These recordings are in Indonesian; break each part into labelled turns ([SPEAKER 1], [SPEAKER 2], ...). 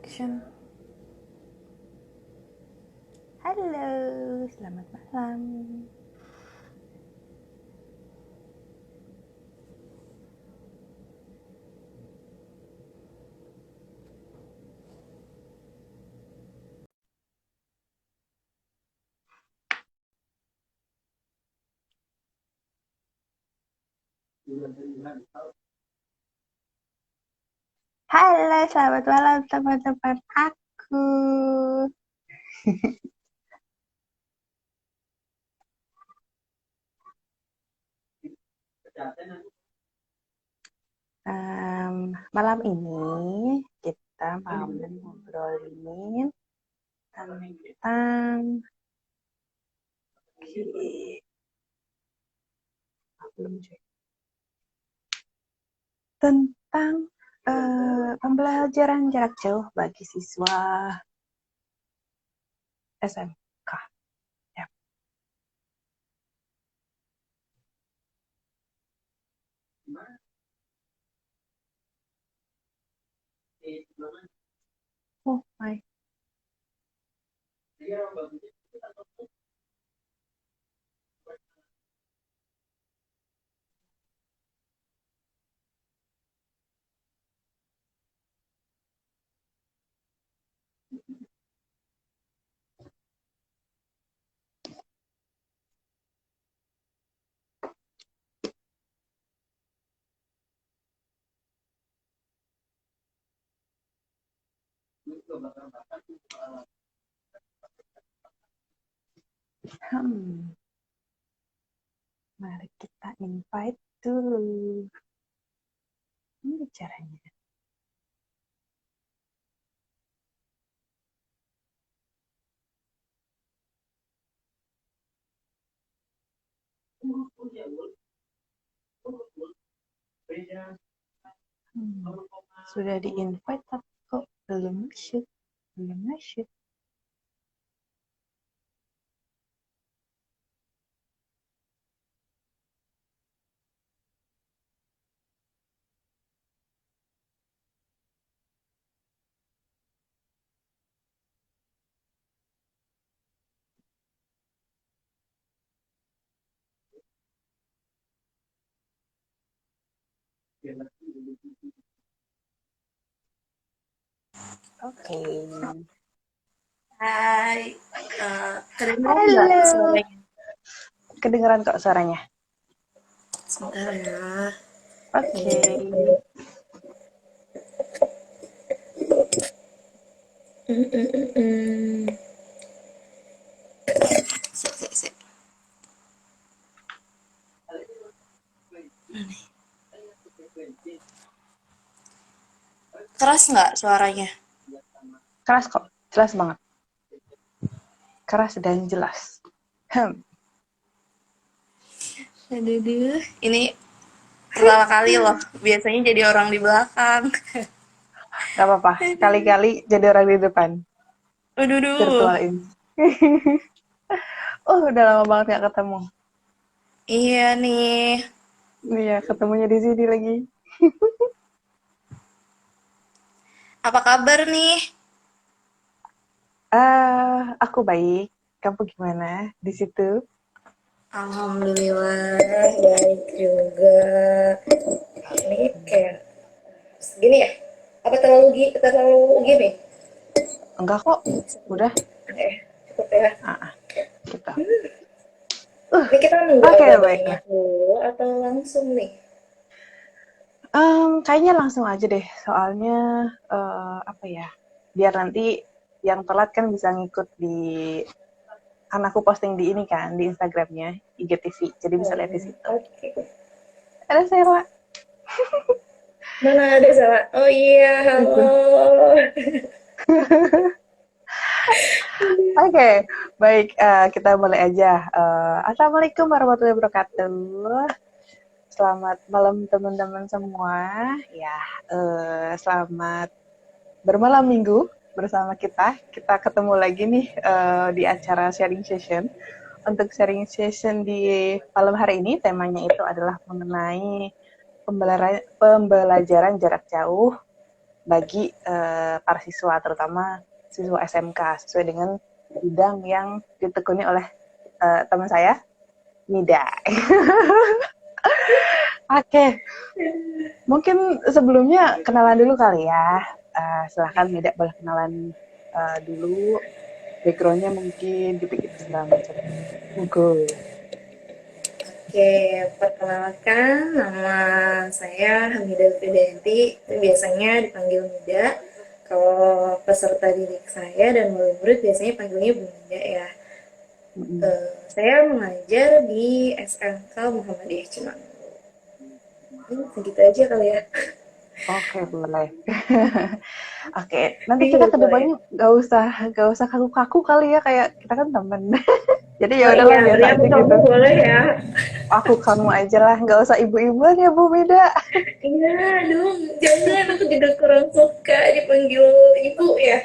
[SPEAKER 1] Action. Halo, selamat malam. Halo, selamat malam teman-teman aku. Malam ini kita mau ngobrolin tentang pembelajaran jarak jauh bagi siswa SMK. Ya. Oh my. Mari kita invite dulu. Ini caranya. Sudah di-invite tapi kok belum masuk. Oke.
[SPEAKER 2] Hai, kedengeran nggak suaranya?
[SPEAKER 1] Kedengeran kok suaranya.
[SPEAKER 2] Sebentar ya.
[SPEAKER 1] Oke.
[SPEAKER 2] Sip. Keras nggak suaranya?
[SPEAKER 1] Keras kok, jelas banget. Keras dan jelas.
[SPEAKER 2] Aduh, ini pertama kali loh. Biasanya jadi orang di belakang.
[SPEAKER 1] Gak apa-apa, sekali-kali jadi orang di depan.
[SPEAKER 2] Aduh.
[SPEAKER 1] Virtual ini. Udah lama banget gak ketemu.
[SPEAKER 2] Iya nih.
[SPEAKER 1] Iya, ketemunya di sini lagi.
[SPEAKER 2] Apa kabar nih?
[SPEAKER 1] Aku baik. Kamu gimana di situ?
[SPEAKER 2] Alhamdulillah, baik juga. Ini kayak segini ya? Apa terlalu gini?
[SPEAKER 1] Enggak kok, udah.
[SPEAKER 2] Cukup ya.
[SPEAKER 1] Gitu.
[SPEAKER 2] Ini kita nunggu
[SPEAKER 1] Oke,
[SPEAKER 2] agak
[SPEAKER 1] baiklah.
[SPEAKER 2] banyak dulu atau langsung nih?
[SPEAKER 1] Kayaknya langsung aja deh, soalnya apa ya? Biar nanti yang telat kan bisa ngikut di kan aku posting di ini kan di Instagramnya IGTV, jadi bisa lihat di situ.
[SPEAKER 2] Oke.
[SPEAKER 1] Ada Sela.
[SPEAKER 2] Mana ada salah? Oh iya, halo.
[SPEAKER 1] Oke, baik, kita mulai aja. Assalamualaikum warahmatullahi wabarakatuh. Selamat malam teman-teman semua. Ya, selamat bermalam minggu bersama kita. Kita ketemu lagi nih di acara sharing session. Untuk sharing session di malam hari ini, temanya itu adalah mengenai pembelajaran jarak jauh bagi para siswa, terutama siswa SMK, sesuai dengan bidang yang ditekuni oleh teman saya, Nida. Oke, mungkin sebelumnya kenalan dulu kali ya. Silahkan Nida boleh kenalan dulu, backgroundnya mungkin gitu-gitu segala macam. Monggo.
[SPEAKER 2] Oke, perkenalkan nama saya Hamidah Fidanti, biasanya dipanggil Mida. Kalau peserta didik saya dan murid-murid biasanya panggilnya Bu Mida ya.
[SPEAKER 1] Mm-mm.
[SPEAKER 2] Saya mengajar di SMK Muhammadiyah Cimande. Segitu aja kali ya.
[SPEAKER 1] Oke, boleh. Oke, nanti
[SPEAKER 2] Iya,
[SPEAKER 1] kita
[SPEAKER 2] betul ya.
[SPEAKER 1] kedepannya gak usah kaku-kaku kali ya, kayak kita kan temen. Jadi ya
[SPEAKER 2] Oh iya,
[SPEAKER 1] udahlah biasa
[SPEAKER 2] berarti
[SPEAKER 1] aja
[SPEAKER 2] aku kamu
[SPEAKER 1] gitu.
[SPEAKER 2] boleh ya.
[SPEAKER 1] Aku kamu aja lah, nggak usah ibu-ibuan ya Bu Beda.
[SPEAKER 2] Iya dong, jangan aku juga kurang suka dipanggil ibu ya.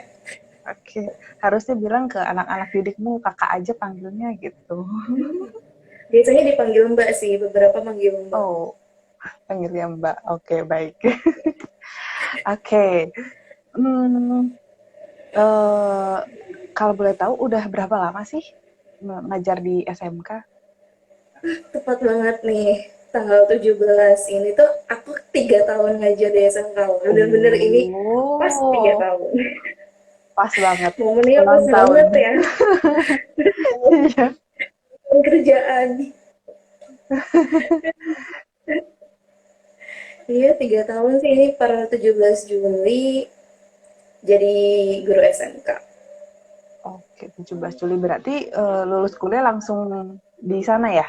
[SPEAKER 1] Oke, harusnya bilang ke anak-anak didikmu kakak aja panggilnya gitu.
[SPEAKER 2] Biasanya dipanggil Mbak sih, beberapa manggil Mbak.
[SPEAKER 1] Oh, panggilnya Mbak. Oke, baik. Oke. Hmm, eh, kalau boleh tahu udah berapa lama sih ngajar di SMK?
[SPEAKER 2] Tepat banget nih, tanggal 17 ini tuh aku 3 tahun ngajar di SMK. Bener-bener ini pas 3 tahun.
[SPEAKER 1] Pas banget.
[SPEAKER 2] Momennya pas
[SPEAKER 1] Ulang tahun.
[SPEAKER 2] banget ya.
[SPEAKER 1] Iya.
[SPEAKER 2] Kerjaan. Iya, 3 tahun sih ini per 17 Juli jadi guru SMK.
[SPEAKER 1] Oke, 17 Juli berarti lulus kuliah langsung di sana ya?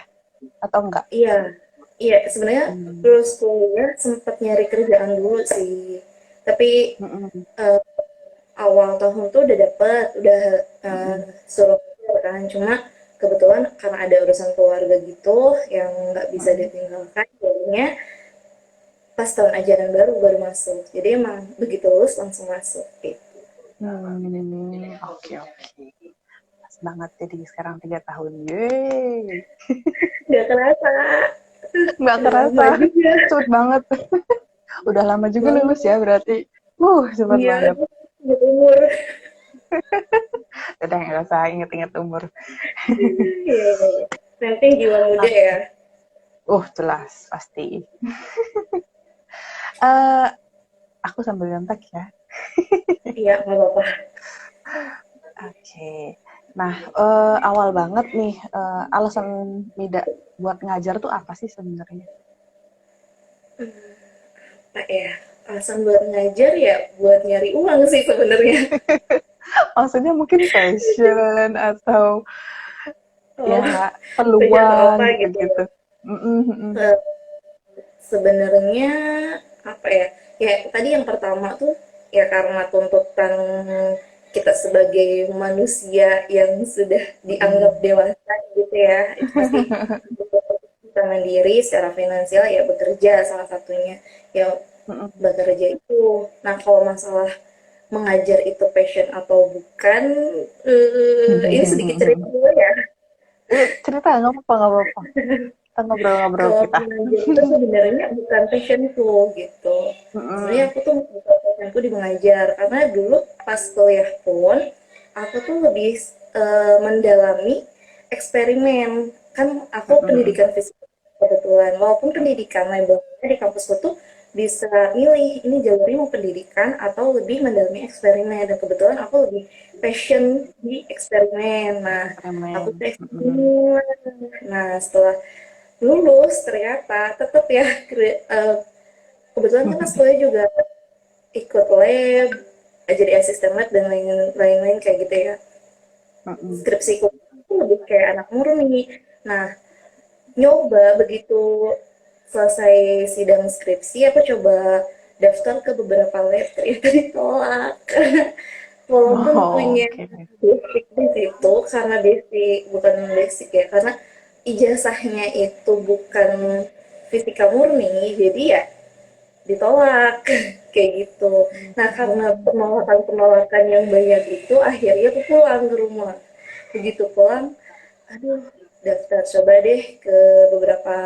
[SPEAKER 1] Atau enggak?
[SPEAKER 2] Iya, iya sebenarnya
[SPEAKER 1] Hmm.
[SPEAKER 2] lulus kuliah sempat nyari kerjaan dulu sih. Tapi
[SPEAKER 1] Mm-mm.
[SPEAKER 2] eh, awal tahun tuh udah dapet, udah eh,
[SPEAKER 1] Mm-mm.
[SPEAKER 2] suruh kerja kan. Cuma kebetulan karena ada urusan keluarga gitu yang nggak bisa
[SPEAKER 1] Mm-mm.
[SPEAKER 2] ditinggalkan, jadinya pas tahun ajaran baru baru masuk. Jadi emang begitu lulus langsung masuk gitu.
[SPEAKER 1] Oke, oke. Pas banget jadi sekarang 3 tahun. Yeay.
[SPEAKER 2] Nggak kerasa,
[SPEAKER 1] Nggak
[SPEAKER 2] udah
[SPEAKER 1] kerasa.
[SPEAKER 2] lama juga.
[SPEAKER 1] Cepet banget. Udah lama juga lulus
[SPEAKER 2] Banget.
[SPEAKER 1] ya berarti. Cepet
[SPEAKER 2] Iya,
[SPEAKER 1] banget.
[SPEAKER 2] aduh, umur.
[SPEAKER 1] Udah nggak usah inget-inget umur.
[SPEAKER 2] Iya, iya, iya. Nanti jiwa muda ya.
[SPEAKER 1] Jelas, pasti. Eh, aku sambil nyontek ya.
[SPEAKER 2] Iya, nggak apa-apa.
[SPEAKER 1] Oke. Nah, awal banget nih, alasan Mida buat ngajar tuh apa sih sebenarnya?
[SPEAKER 2] Apa ya? Alasan buat ngajar ya buat nyari uang sih sebenarnya.
[SPEAKER 1] Maksudnya mungkin passion atau
[SPEAKER 2] Oh,
[SPEAKER 1] ya
[SPEAKER 2] passion atau
[SPEAKER 1] peluang
[SPEAKER 2] apa gitu.
[SPEAKER 1] gitu-gitu. Mm-mm, mm-mm.
[SPEAKER 2] Eh, Sebenarnya apa ya? Ya tadi yang pertama tuh ya karena tuntutan kita sebagai manusia yang sudah dianggap
[SPEAKER 1] Mm-mm.
[SPEAKER 2] dewasa gitu ya, itu pasti kita mandiri secara finansial ya bekerja salah satunya ya
[SPEAKER 1] Mm-mm.
[SPEAKER 2] bekerja itu. Nah kalau masalah mengajar itu passion atau bukan, ini sedikit cerita dulu ya.
[SPEAKER 1] Cerita nggak apa-apa, nggak apa-apa. Kita ngobrol-ngobrol
[SPEAKER 2] Kalau
[SPEAKER 1] kita.
[SPEAKER 2] mengajar itu sebenarnya bukan passionku gitu. Sebenarnya
[SPEAKER 1] Mm-mm.
[SPEAKER 2] aku tuh bukan passionku di mengajar karena dulu pas kuliah pun aku tuh lebih mendalami eksperimen. Kan aku
[SPEAKER 1] Mm-mm.
[SPEAKER 2] pendidikan fisika kebetulan. Walaupun pendidikan labelnya di kampusku tuh bisa milih ini jalurnya mau pendidikan atau lebih mendalami eksperimen dan kebetulan aku lebih passion di eksperimen. Nah, aku
[SPEAKER 1] Eksperimen.
[SPEAKER 2] tuh
[SPEAKER 1] Mm-mm.
[SPEAKER 2] eksperimen. Nah, setelah lulus ternyata tetap ya kebetulan kan pas kuliah juga ikut lab jadi asisten lab dan lain-lain kayak gitu ya.
[SPEAKER 1] Mm-mm.
[SPEAKER 2] Skripsiku itu lebih kayak anak murni. Nah, nyoba begitu selesai sidang skripsi aku coba daftar ke beberapa lab ternyata ditolak. Walaupun
[SPEAKER 1] Oh,
[SPEAKER 2] punya
[SPEAKER 1] oke.
[SPEAKER 2] basic di situ karena basic bukan basic ya karena ijazahnya itu bukan fisika murni jadi ya ditolak kayak gitu. Nah karena penolakan yang banyak itu akhirnya aku pulang ke rumah. Begitu pulang, aduh daftar coba deh ke beberapa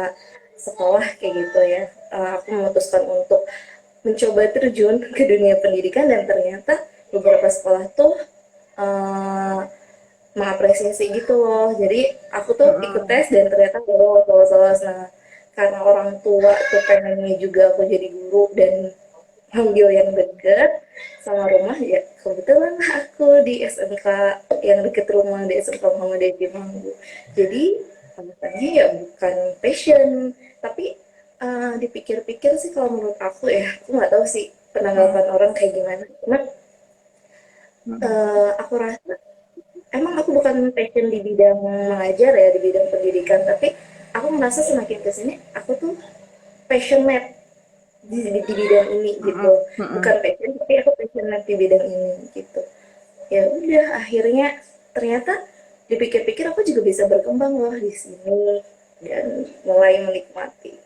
[SPEAKER 2] sekolah kayak gitu ya. Aku memutuskan untuk mencoba terjun ke dunia pendidikan dan ternyata beberapa sekolah tuh eh, mengapresiasi gitu loh. Jadi aku tuh ikut
[SPEAKER 1] Mm-mm.
[SPEAKER 2] tes dan ternyata lolos. Nah, karena orang tua tuh pengennya juga aku jadi guru dan ambil yang deket sama rumah, ya kebetulan aku di SMK yang deket rumah, di SMK Muhammadiyah Cimanggu. Jadi alasannya ya bukan passion, tapi dipikir-pikir sih kalau menurut aku ya, aku nggak tahu sih
[SPEAKER 1] Mm-mm.
[SPEAKER 2] penanggapan orang kayak gimana. Cuma
[SPEAKER 1] Mm-mm.
[SPEAKER 2] aku rasa emang aku bukan passion di bidang mengajar ya, di bidang pendidikan, tapi aku merasa semakin kesini aku tuh passionate di bidang ini gitu.
[SPEAKER 1] Mm-mm.
[SPEAKER 2] Bukan
[SPEAKER 1] Mm-mm.
[SPEAKER 2] passion, tapi aku passionate di bidang ini gitu. Ya udah, akhirnya ternyata dipikir-pikir aku juga bisa berkembang loh di sini dan mulai menikmati.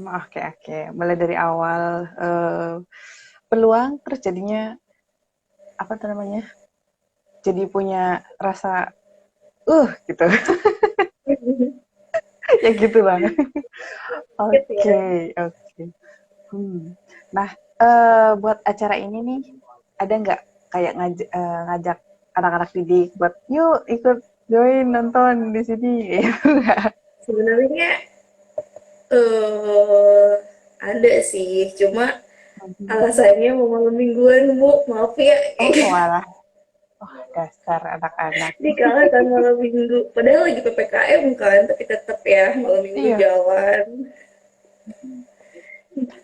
[SPEAKER 1] Oke, oke. Mulai dari awal peluang, terus jadinya apa tuh namanya? Jadi punya rasa gitu. Ya gitu lah.
[SPEAKER 2] Gitu ya.
[SPEAKER 1] Oke, oke. Hmm. Nah, buat acara ini nih, ada nggak kayak ngajak anak-anak didik buat yuk ikut join nonton di sini?
[SPEAKER 2] Sebenarnya eh ada sih, cuma alasannya mau malam mingguan bu, maaf ya.
[SPEAKER 1] Oh, walah. Oh, dasar anak-anak.
[SPEAKER 2] Dikalahkan malam minggu, padahal lagi PPKM kan, tapi tetap ya malam minggu
[SPEAKER 1] Iya,
[SPEAKER 2] jalan.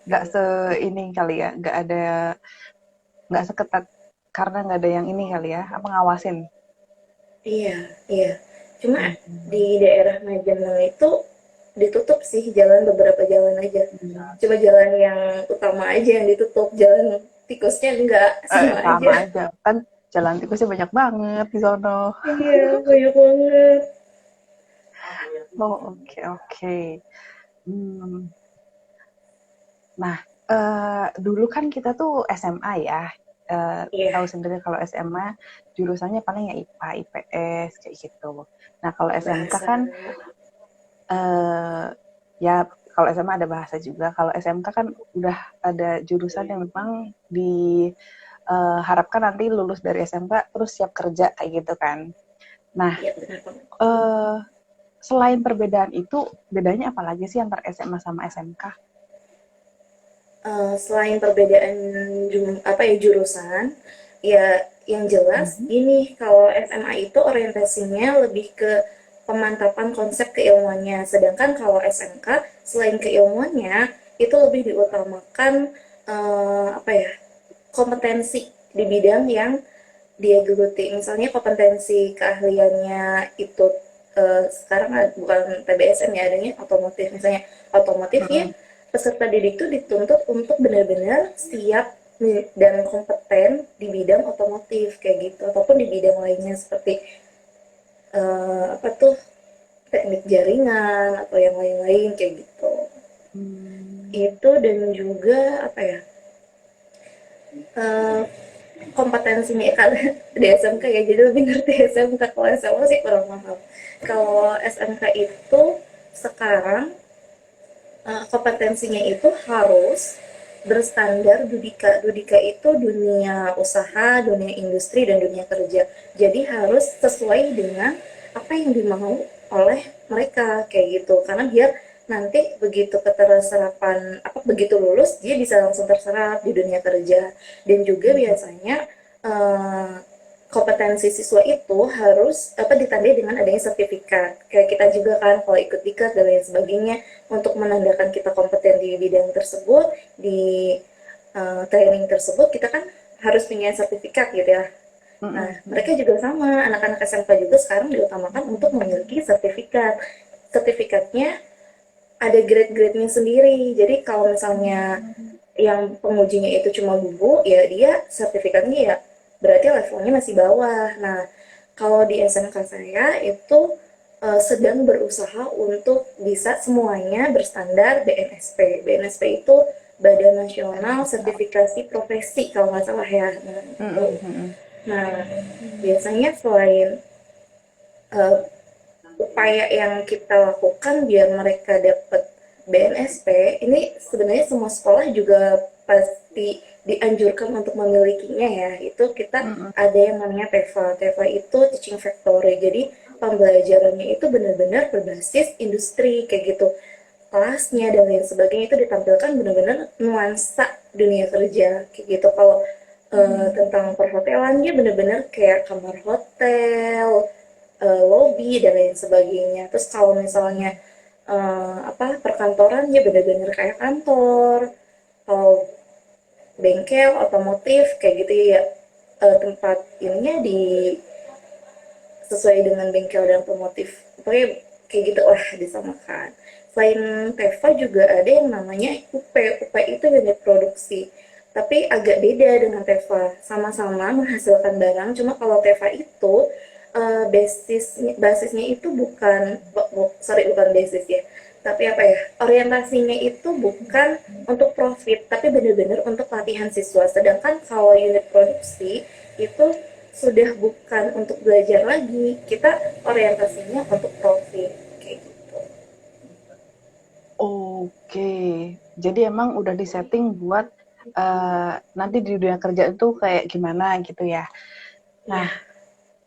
[SPEAKER 1] nggak se ini kali ya, nggak seketat karena nggak ada yang ini kali ya, apa ngawasin.
[SPEAKER 2] Iya, iya. Cuma di
[SPEAKER 1] Hmm.
[SPEAKER 2] daerah Majenang itu ditutup sih, jalan beberapa jalan aja.
[SPEAKER 1] Hmm.
[SPEAKER 2] Cuma jalan yang utama aja yang ditutup, jalan tikusnya enggak, sama
[SPEAKER 1] Sama
[SPEAKER 2] aja.
[SPEAKER 1] aja kan jalan tikusnya banyak banget di sono.
[SPEAKER 2] Iya, banyak banget.
[SPEAKER 1] Oh, oke, oke. Hmm. Nah, dulu kan kita tuh SMA ya.
[SPEAKER 2] Iya,
[SPEAKER 1] Tahu sendiri kalau SMA jurusannya paling ya IPA, IPS kayak gitu. Nah, kalau SMK
[SPEAKER 2] bahasa.
[SPEAKER 1] kan eh, ya kalau SMA ada bahasa juga. Kalau SMK kan udah ada jurusan yang memang diharapkan nanti lulus dari SMK terus siap kerja kayak gitu kan. Nah,
[SPEAKER 2] Iya, benar banget.
[SPEAKER 1] eh, selain perbedaan itu, bedanya apa lagi sih antara SMA sama SMK?
[SPEAKER 2] Selain perbedaan apa ya jurusan, ya yang jelas
[SPEAKER 1] Mhm.
[SPEAKER 2] ini kalau SMA itu orientasinya lebih ke pemantapan konsep keilmuannya, sedangkan kalau SMK selain keilmuannya itu lebih diutamakan apa ya, kompetensi di bidang yang dia geluti. Misalnya kompetensi keahliannya itu sekarang bukan TBSN ya, adanya otomotif. Misalnya otomotif ya,
[SPEAKER 1] Mhm.
[SPEAKER 2] peserta didik itu dituntut untuk benar-benar siap dan kompeten di bidang otomotif kayak gitu, ataupun di bidang lainnya seperti apa tuh, teknik jaringan atau yang lain-lain kayak gitu.
[SPEAKER 1] Hmm.
[SPEAKER 2] Itu dan juga apa ya, eh, kompetensinya kan di SMK ya, jadi lebih ngerti SMK. Kalau SMA sih kurang paham. Kalau SMK itu sekarang kompetensinya itu harus berstandar Dudika. Dudika itu dunia usaha, dunia industri, dan dunia kerja. Jadi harus sesuai dengan apa yang dimau oleh mereka kayak gitu. Karena biar nanti begitu keterserapan apa begitu lulus dia bisa langsung terserap di dunia kerja. Dan juga biasanya eh, kompetensi siswa itu harus apa ditandai dengan adanya sertifikat. Kayak kita juga kan kalau ikut dikat dan lain sebagainya untuk menandakan kita kompeten di bidang tersebut, di training tersebut kita kan harus punya sertifikat gitu ya. Nah,
[SPEAKER 1] Mhm.
[SPEAKER 2] mereka
[SPEAKER 1] Mhm.
[SPEAKER 2] juga sama, anak-anak SMK juga sekarang diutamakan untuk memiliki sertifikat. Sertifikatnya ada grade-grade-nya sendiri. Jadi kalau misalnya yang pengujinya itu cuma guru, ya dia sertifikatnya ya berarti levelnya masih bawah. Nah, kalau di SMK saya itu sedang berusaha untuk bisa semuanya berstandar BNSP. BNSP itu Badan Nasional Sertifikasi Profesi kalau nggak salah ya. Nah, itu.
[SPEAKER 1] Mhm. Mhm.
[SPEAKER 2] Nah, biasanya selain uh, upaya yang kita lakukan biar mereka dapat BNSP ini sebenarnya semua sekolah juga pasti dianjurkan untuk memilikinya ya. Itu kita
[SPEAKER 1] Mm-mm.
[SPEAKER 2] ada yang namanya TEFA. TEFA itu Teaching Factory. Jadi pembelajarannya itu benar-benar berbasis industri kayak gitu. Kelasnya dan lain sebagainya itu ditampilkan benar-benar nuansa dunia kerja kayak gitu. Kalau tentang perhotelan dia benar-benar kayak kamar hotel, lobby dan lain sebagainya. Terus kalau misalnya apa perkantoran dia benar-benar kayak kantor. Kalau bengkel otomotif kayak gitu ya, tempat ininya di sesuai dengan bengkel dan otomotif. Pokoknya kayak gitu lah disamakan. Selain Teva juga ada yang namanya UP. UP itu unit produksi. Tapi agak beda dengan Teva. Sama-sama menghasilkan barang, cuma kalau Teva itu basisnya itu bukan basis ya. Tapi apa ya? Orientasinya itu bukan untuk profit, tapi benar-benar untuk latihan siswa. Sedangkan kalau unit produksi itu sudah bukan untuk belajar lagi, kita orientasinya untuk profit kayak gitu.
[SPEAKER 1] Oke, jadi emang udah disetting buat nanti di dunia kerja itu kayak gimana gitu ya.
[SPEAKER 2] Iya.
[SPEAKER 1] Nah,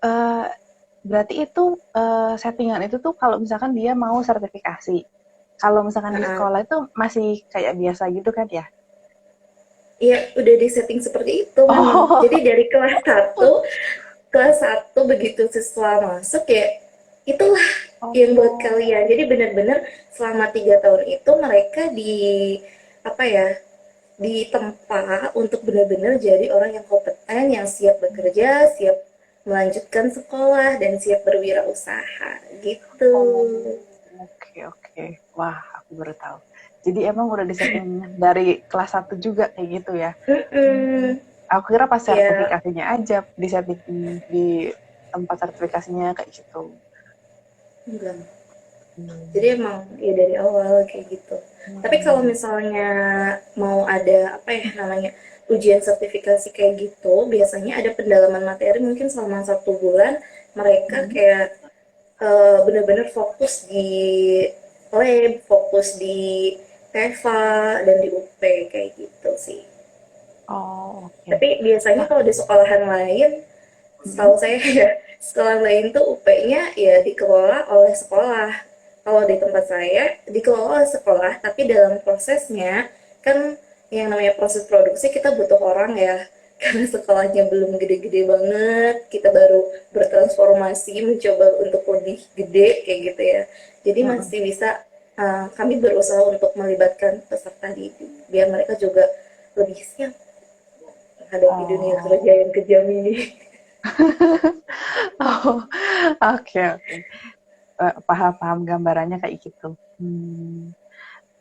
[SPEAKER 1] eh, berarti itu settingan itu tuh kalau misalkan dia mau sertifikasi. Kalau misalkan di
[SPEAKER 2] Nah,
[SPEAKER 1] sekolah itu masih kayak biasa gitu kan ya?
[SPEAKER 2] iya udah di setting seperti itu memang. Jadi
[SPEAKER 1] Oh,
[SPEAKER 2] dari kelas satu begitu siswa masuk ya itulah yang buat
[SPEAKER 1] oh,
[SPEAKER 2] kalian. Jadi benar-benar selama 3 tahun itu mereka di apa ya ditempa untuk benar-benar jadi orang yang kompeten, yang siap bekerja, siap melanjutkan sekolah, dan siap berwirausaha gitu.
[SPEAKER 1] oh, oke oke. Wah, aku baru tahu. Jadi emang udah disetting dari kelas 1 juga kayak gitu ya?
[SPEAKER 2] Mm-mm.
[SPEAKER 1] Aku kira pas
[SPEAKER 2] Ya,
[SPEAKER 1] sertifikasinya aja disetting di tempat sertifikasinya kayak gitu.
[SPEAKER 2] enggak. Jadi
[SPEAKER 1] Hmm.
[SPEAKER 2] emang ya dari awal kayak gitu. Tapi kalau
[SPEAKER 1] Hmm.
[SPEAKER 2] misalnya mau ada apa ya namanya ujian sertifikasi kayak gitu, biasanya ada pendalaman materi mungkin selama 1 bulan mereka
[SPEAKER 1] Hmm.
[SPEAKER 2] kayak benar-benar fokus di lab, fokus di TEFA dan di UP kayak gitu sih.
[SPEAKER 1] Oh, oke.
[SPEAKER 2] Tapi biasanya
[SPEAKER 1] Nah,
[SPEAKER 2] kalau di sekolahan lain,
[SPEAKER 1] hmm.
[SPEAKER 2] setahu saya ya, sekolah lain tuh UP-nya ya dikelola oleh sekolah. Kalau di tempat saya dikelola oleh sekolah, tapi dalam prosesnya kan yang namanya proses produksi kita butuh orang ya. Karena sekolahnya belum gede-gede banget, kita baru bertransformasi mencoba untuk lebih gede kayak gitu ya. Jadi
[SPEAKER 1] Hmm.
[SPEAKER 2] masih bisa kami berusaha untuk melibatkan peserta didik biar mereka juga lebih siap menghadapi dunia kerja
[SPEAKER 1] Oh.
[SPEAKER 2] yang kejam ini.
[SPEAKER 1] Oh, oke oke. Paham-paham gambarannya kayak gitu.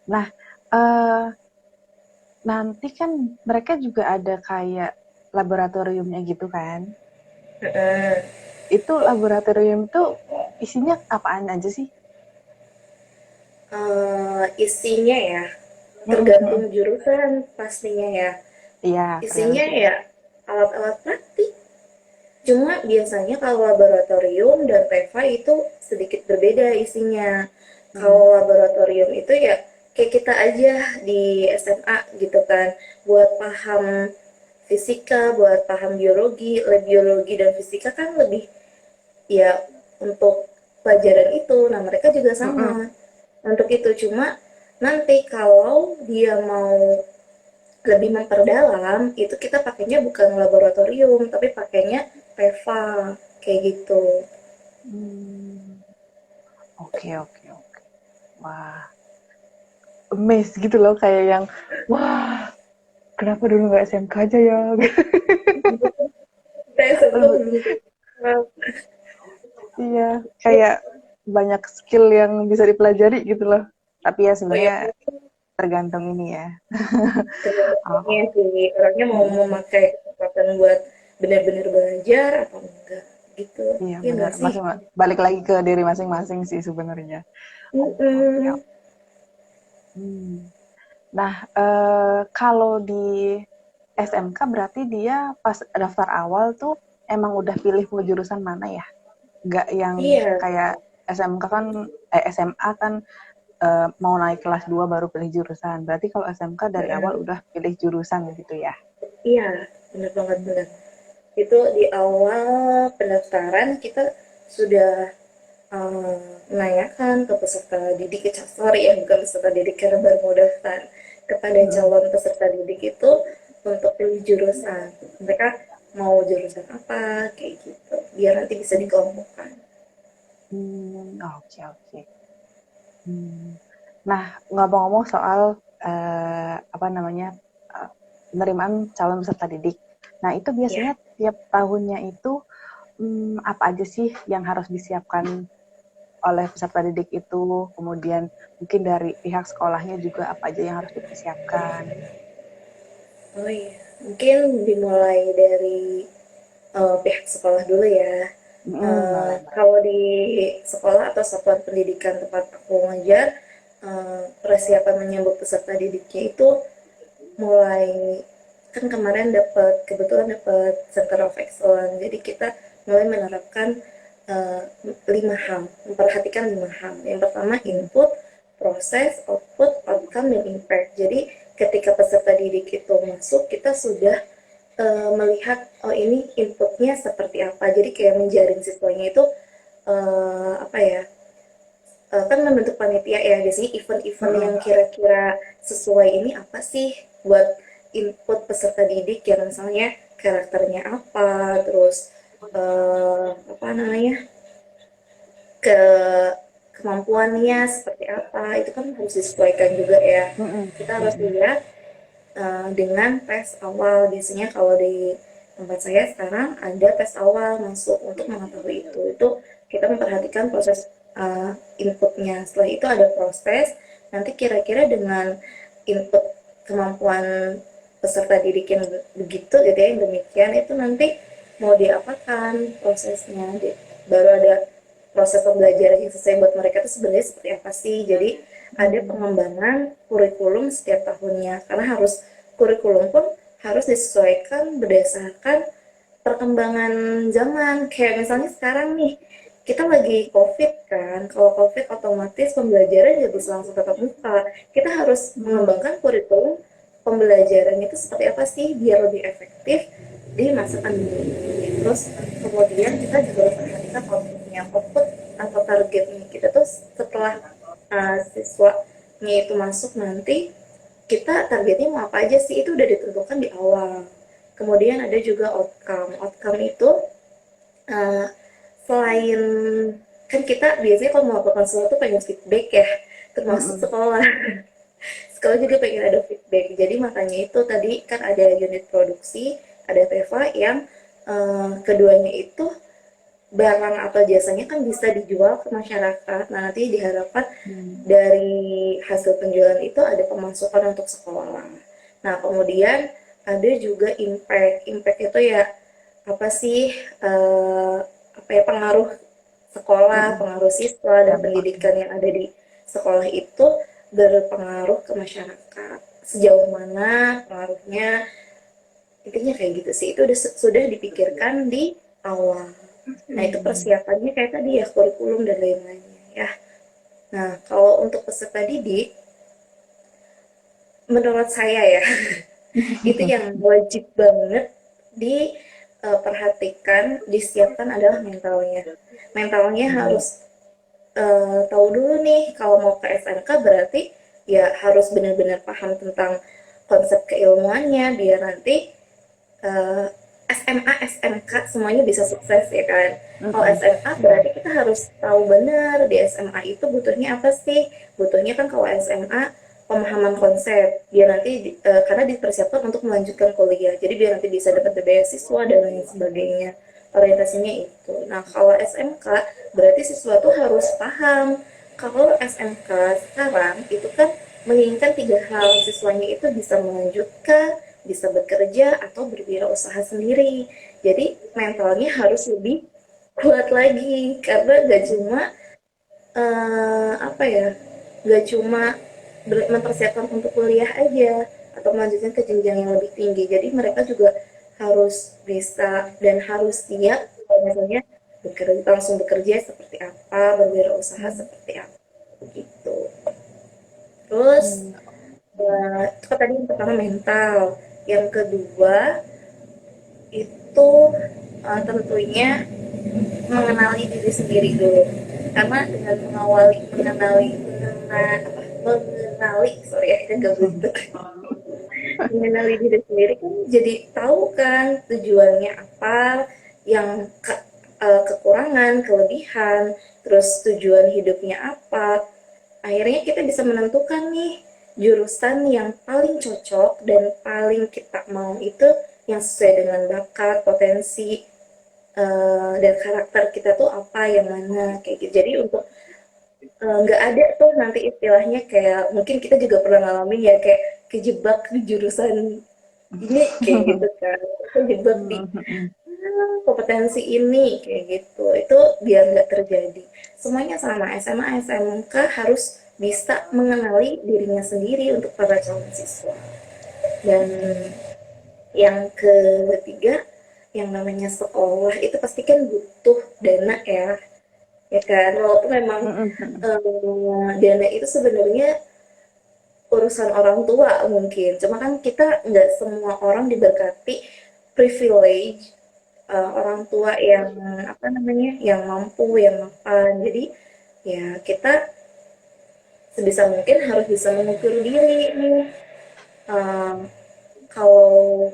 [SPEAKER 1] Nah, eh, nanti kan mereka juga ada kayak laboratoriumnya gitu kan? Itu laboratorium tuh isinya apaan aja sih?
[SPEAKER 2] Isinya ya,
[SPEAKER 1] Mm-mm,
[SPEAKER 2] tergantung
[SPEAKER 1] mm-mm.
[SPEAKER 2] jurusan pastinya ya.
[SPEAKER 1] Iya,
[SPEAKER 2] Isinya
[SPEAKER 1] tergantung.
[SPEAKER 2] ya alat-alat praktik. Cuma biasanya kalau laboratorium dan TEFA itu sedikit berbeda isinya. Kalau
[SPEAKER 1] Mm-mm.
[SPEAKER 2] laboratorium itu ya kayak kita aja di SMA gitu kan, buat paham fisika, buat paham biologi, lab biologi dan fisika kan lebih ya untuk pelajaran itu. Nah, mereka juga sama
[SPEAKER 1] Mm-mm.
[SPEAKER 2] untuk itu. Cuma nanti kalau dia mau lebih memperdalam, itu kita pakainya bukan laboratorium, tapi pakainya PEVA kayak gitu.
[SPEAKER 1] Hmm, oke oke oke. Wah, amazed gitu loh kayak yang wah, kenapa dulu nggak SMK aja ya?
[SPEAKER 2] Saya sempat belum kenal.
[SPEAKER 1] Iya, kayak banyak skill yang bisa dipelajari gitu loh. Tapi ya
[SPEAKER 2] Oh ya,
[SPEAKER 1] sebenarnya tergantung ini ya.
[SPEAKER 2] tergantung
[SPEAKER 1] Oh,
[SPEAKER 2] orangnya sih. Orangnya mau
[SPEAKER 1] mm-mm.
[SPEAKER 2] memakai kesempatan buat benar-benar belajar atau enggak gitu.
[SPEAKER 1] Iya
[SPEAKER 2] Iya
[SPEAKER 1] benar.
[SPEAKER 2] enggak sih?
[SPEAKER 1] Masing balik lagi ke diri masing-masing sih sebenarnya. Oke.
[SPEAKER 2] Mm-mm.
[SPEAKER 1] Hmm. Nah, kalau di SMK berarti dia pas daftar awal tuh emang udah pilih mau jurusan mana ya? Nggak yang
[SPEAKER 2] Iya,
[SPEAKER 1] kayak SMK kan, SMA kan mau naik kelas 2 baru pilih jurusan. Berarti kalau SMK dari awal udah pilih jurusan gitu ya?
[SPEAKER 2] Iya, benar banget benar. Itu di awal pendaftaran kita sudah menanyakan ke peserta didik, sorry ya bukan peserta didik karena baru mau daftar, kepada calon peserta didik itu untuk pilih jurusan. Mereka mau jurusan apa kayak gitu, biar nanti bisa dikelompokkan.
[SPEAKER 1] Oke, oke. Nah, ngomong-ngomong soal apa namanya penerimaan calon peserta didik. Nah, itu
[SPEAKER 2] Ya,
[SPEAKER 1] biasanya tiap tahunnya itu apa aja sih yang harus disiapkan oleh peserta didik itu? Kemudian mungkin dari pihak sekolahnya juga apa aja yang harus dipersiapkan?
[SPEAKER 2] oh iya, mungkin dimulai dari pihak sekolah dulu ya.
[SPEAKER 1] Boleh, boleh.
[SPEAKER 2] Kalau di sekolah atau satuan pendidikan tempat aku ngajar, persiapan menyambut peserta didiknya itu mulai, kan kemarin kebetulan dapat Center of Excellence, jadi kita mulai menerapkan 5 hal, memperhatikan 5 hal. Yang pertama input, proses, output, outcome, dan impact. Jadi ketika peserta didik itu masuk, kita sudah melihat oh ini inputnya seperti apa. Jadi kayak menjaring siswanya itu apa ya, kan membentuk panitia ya, biasanya event-event yang kira-kira sesuai ini apa sih buat input peserta didik, yang misalnya karakternya apa, terus apa namanya, ke kemampuannya seperti apa, itu kan harus disesuaikan juga ya. Kita harus lihat dengan tes awal. Biasanya kalau di tempat saya sekarang ada tes awal masuk untuk mengetahui itu kita memperhatikan proses inputnya. Setelah itu ada proses, nanti kira-kira dengan input kemampuan peserta didik yang begitu gitu ya, yang demikian, itu nanti mau diapakan prosesnya. Baru ada proses pembelajaran yang sesuai buat mereka itu sebenarnya seperti apa sih. Jadi ada pengembangan kurikulum setiap tahunnya, karena kurikulum pun harus disesuaikan berdasarkan perkembangan zaman. Kayak misalnya sekarang nih, kita lagi COVID kan, kalau COVID otomatis pembelajaran jadi langsung tatap muka. Kita harus mengembangkan kurikulum pembelajaran itu seperti apa sih biar lebih efektif di masa pandemi. Terus kemudian kita juga harus perhatikan outputnya, output atau targetnya kita tuh setelah siswanya itu masuk nanti, kita targetnya mau apa aja sih, itu udah ditentukan di awal. Kemudian ada juga outcome. Outcome itu uh, selain, kan kita biasanya kalau melakukan sesuatu pengen feedback ya, termasuk sekolah. Sekolah juga pengen ada feedback. Jadi makanya itu tadi kan ada unit produksi, ada Teva yang keduanya itu barang atau jasanya kan bisa dijual ke masyarakat. Nah, nanti diharapkan dari hasil penjualan itu ada pemasukan untuk sekolah. Nah, kemudian ada juga impact. Impact itu ya apa sih, apa ya, pengaruh sekolah, pengaruh siswa dan
[SPEAKER 1] Dampaknya.
[SPEAKER 2] pendidikan yang ada di sekolah itu berpengaruh ke masyarakat. Sejauh mana pengaruhnya, intinya kayak gitu sih. Itu sudah dipikirkan di awal. Nah, itu persiapannya kayak tadi ya, kurikulum dan lain-lainnya ya. Nah, kalau untuk peserta didik, menurut saya ya, itu yang wajib banget diperhatikan, disiapkan adalah mentalnya. Mentalnya harus tahu dulu nih, kalau mau ke SMK berarti ya harus benar-benar paham tentang konsep keilmuannya, biar nanti SMA, SMK semuanya bisa sukses ya kan. Kalau SMA berarti kita harus tahu benar di SMA itu butuhnya apa sih. Butuhnya kan kalau SMA pemahaman konsep, biar nanti karena dipersiapkan untuk melanjutkan kuliah, jadi biar nanti bisa dapat beasiswa dan lain sebagainya. Orientasinya itu. Nah, kalau SMK berarti siswa tuh harus paham kalau SMK sekarang itu kan menginginkan 3 hal, siswanya itu bisa melanjutkan, bisa bekerja, atau berwirausaha sendiri. Jadi mentalnya harus lebih kuat lagi, karena gak cuma apa ya, gak cuma mempersiapkan untuk kuliah aja atau melanjutkan ke jenjang yang lebih tinggi. Jadi mereka juga harus bisa dan harus siap kalau misalnya langsung bekerja seperti apa, berwirausaha seperti apa gitu. Terus
[SPEAKER 1] Hmm.
[SPEAKER 2] itu kan tadi yang pertama mental, yang kedua itu tentunya mengenali diri sendiri dulu, karena dengan mengenali sorry ya kita gabut mengenali diri sendiri kan jadi tahu kan tujuannya apa, yang kekurangan, kelebihan, terus tujuan hidupnya apa. Akhirnya kita bisa menentukan nih jurusan yang paling cocok dan paling kita mau itu yang sesuai dengan bakat, potensi, dan karakter kita tuh apa, yang mana kayak gitu. Jadi untuk nggak ada tuh nanti istilahnya kayak mungkin kita juga pernah ngalamin ya kayak kejebak di jurusan ini kayak gitu kan, kejebak di
[SPEAKER 1] Hmm, hmm, hmm.
[SPEAKER 2] kompetensi ini kayak gitu. Itu biar nggak terjadi. Semuanya sama, SMA SMK harus bisa mengenali dirinya sendiri untuk para calon siswa. Dan yang ketiga, yang namanya sekolah itu pasti kan butuh dana ya, ya kan, walaupun memang
[SPEAKER 1] Hmm, hmm, hmm.
[SPEAKER 2] dana itu sebenarnya urusan orang tua mungkin, cuma kan kita nggak semua orang diberkati privilege orang tua yang apa namanya, yang mampu, yang mapan. Jadi ya kita sebisa mungkin harus bisa mengukur diri nih, eh, kalau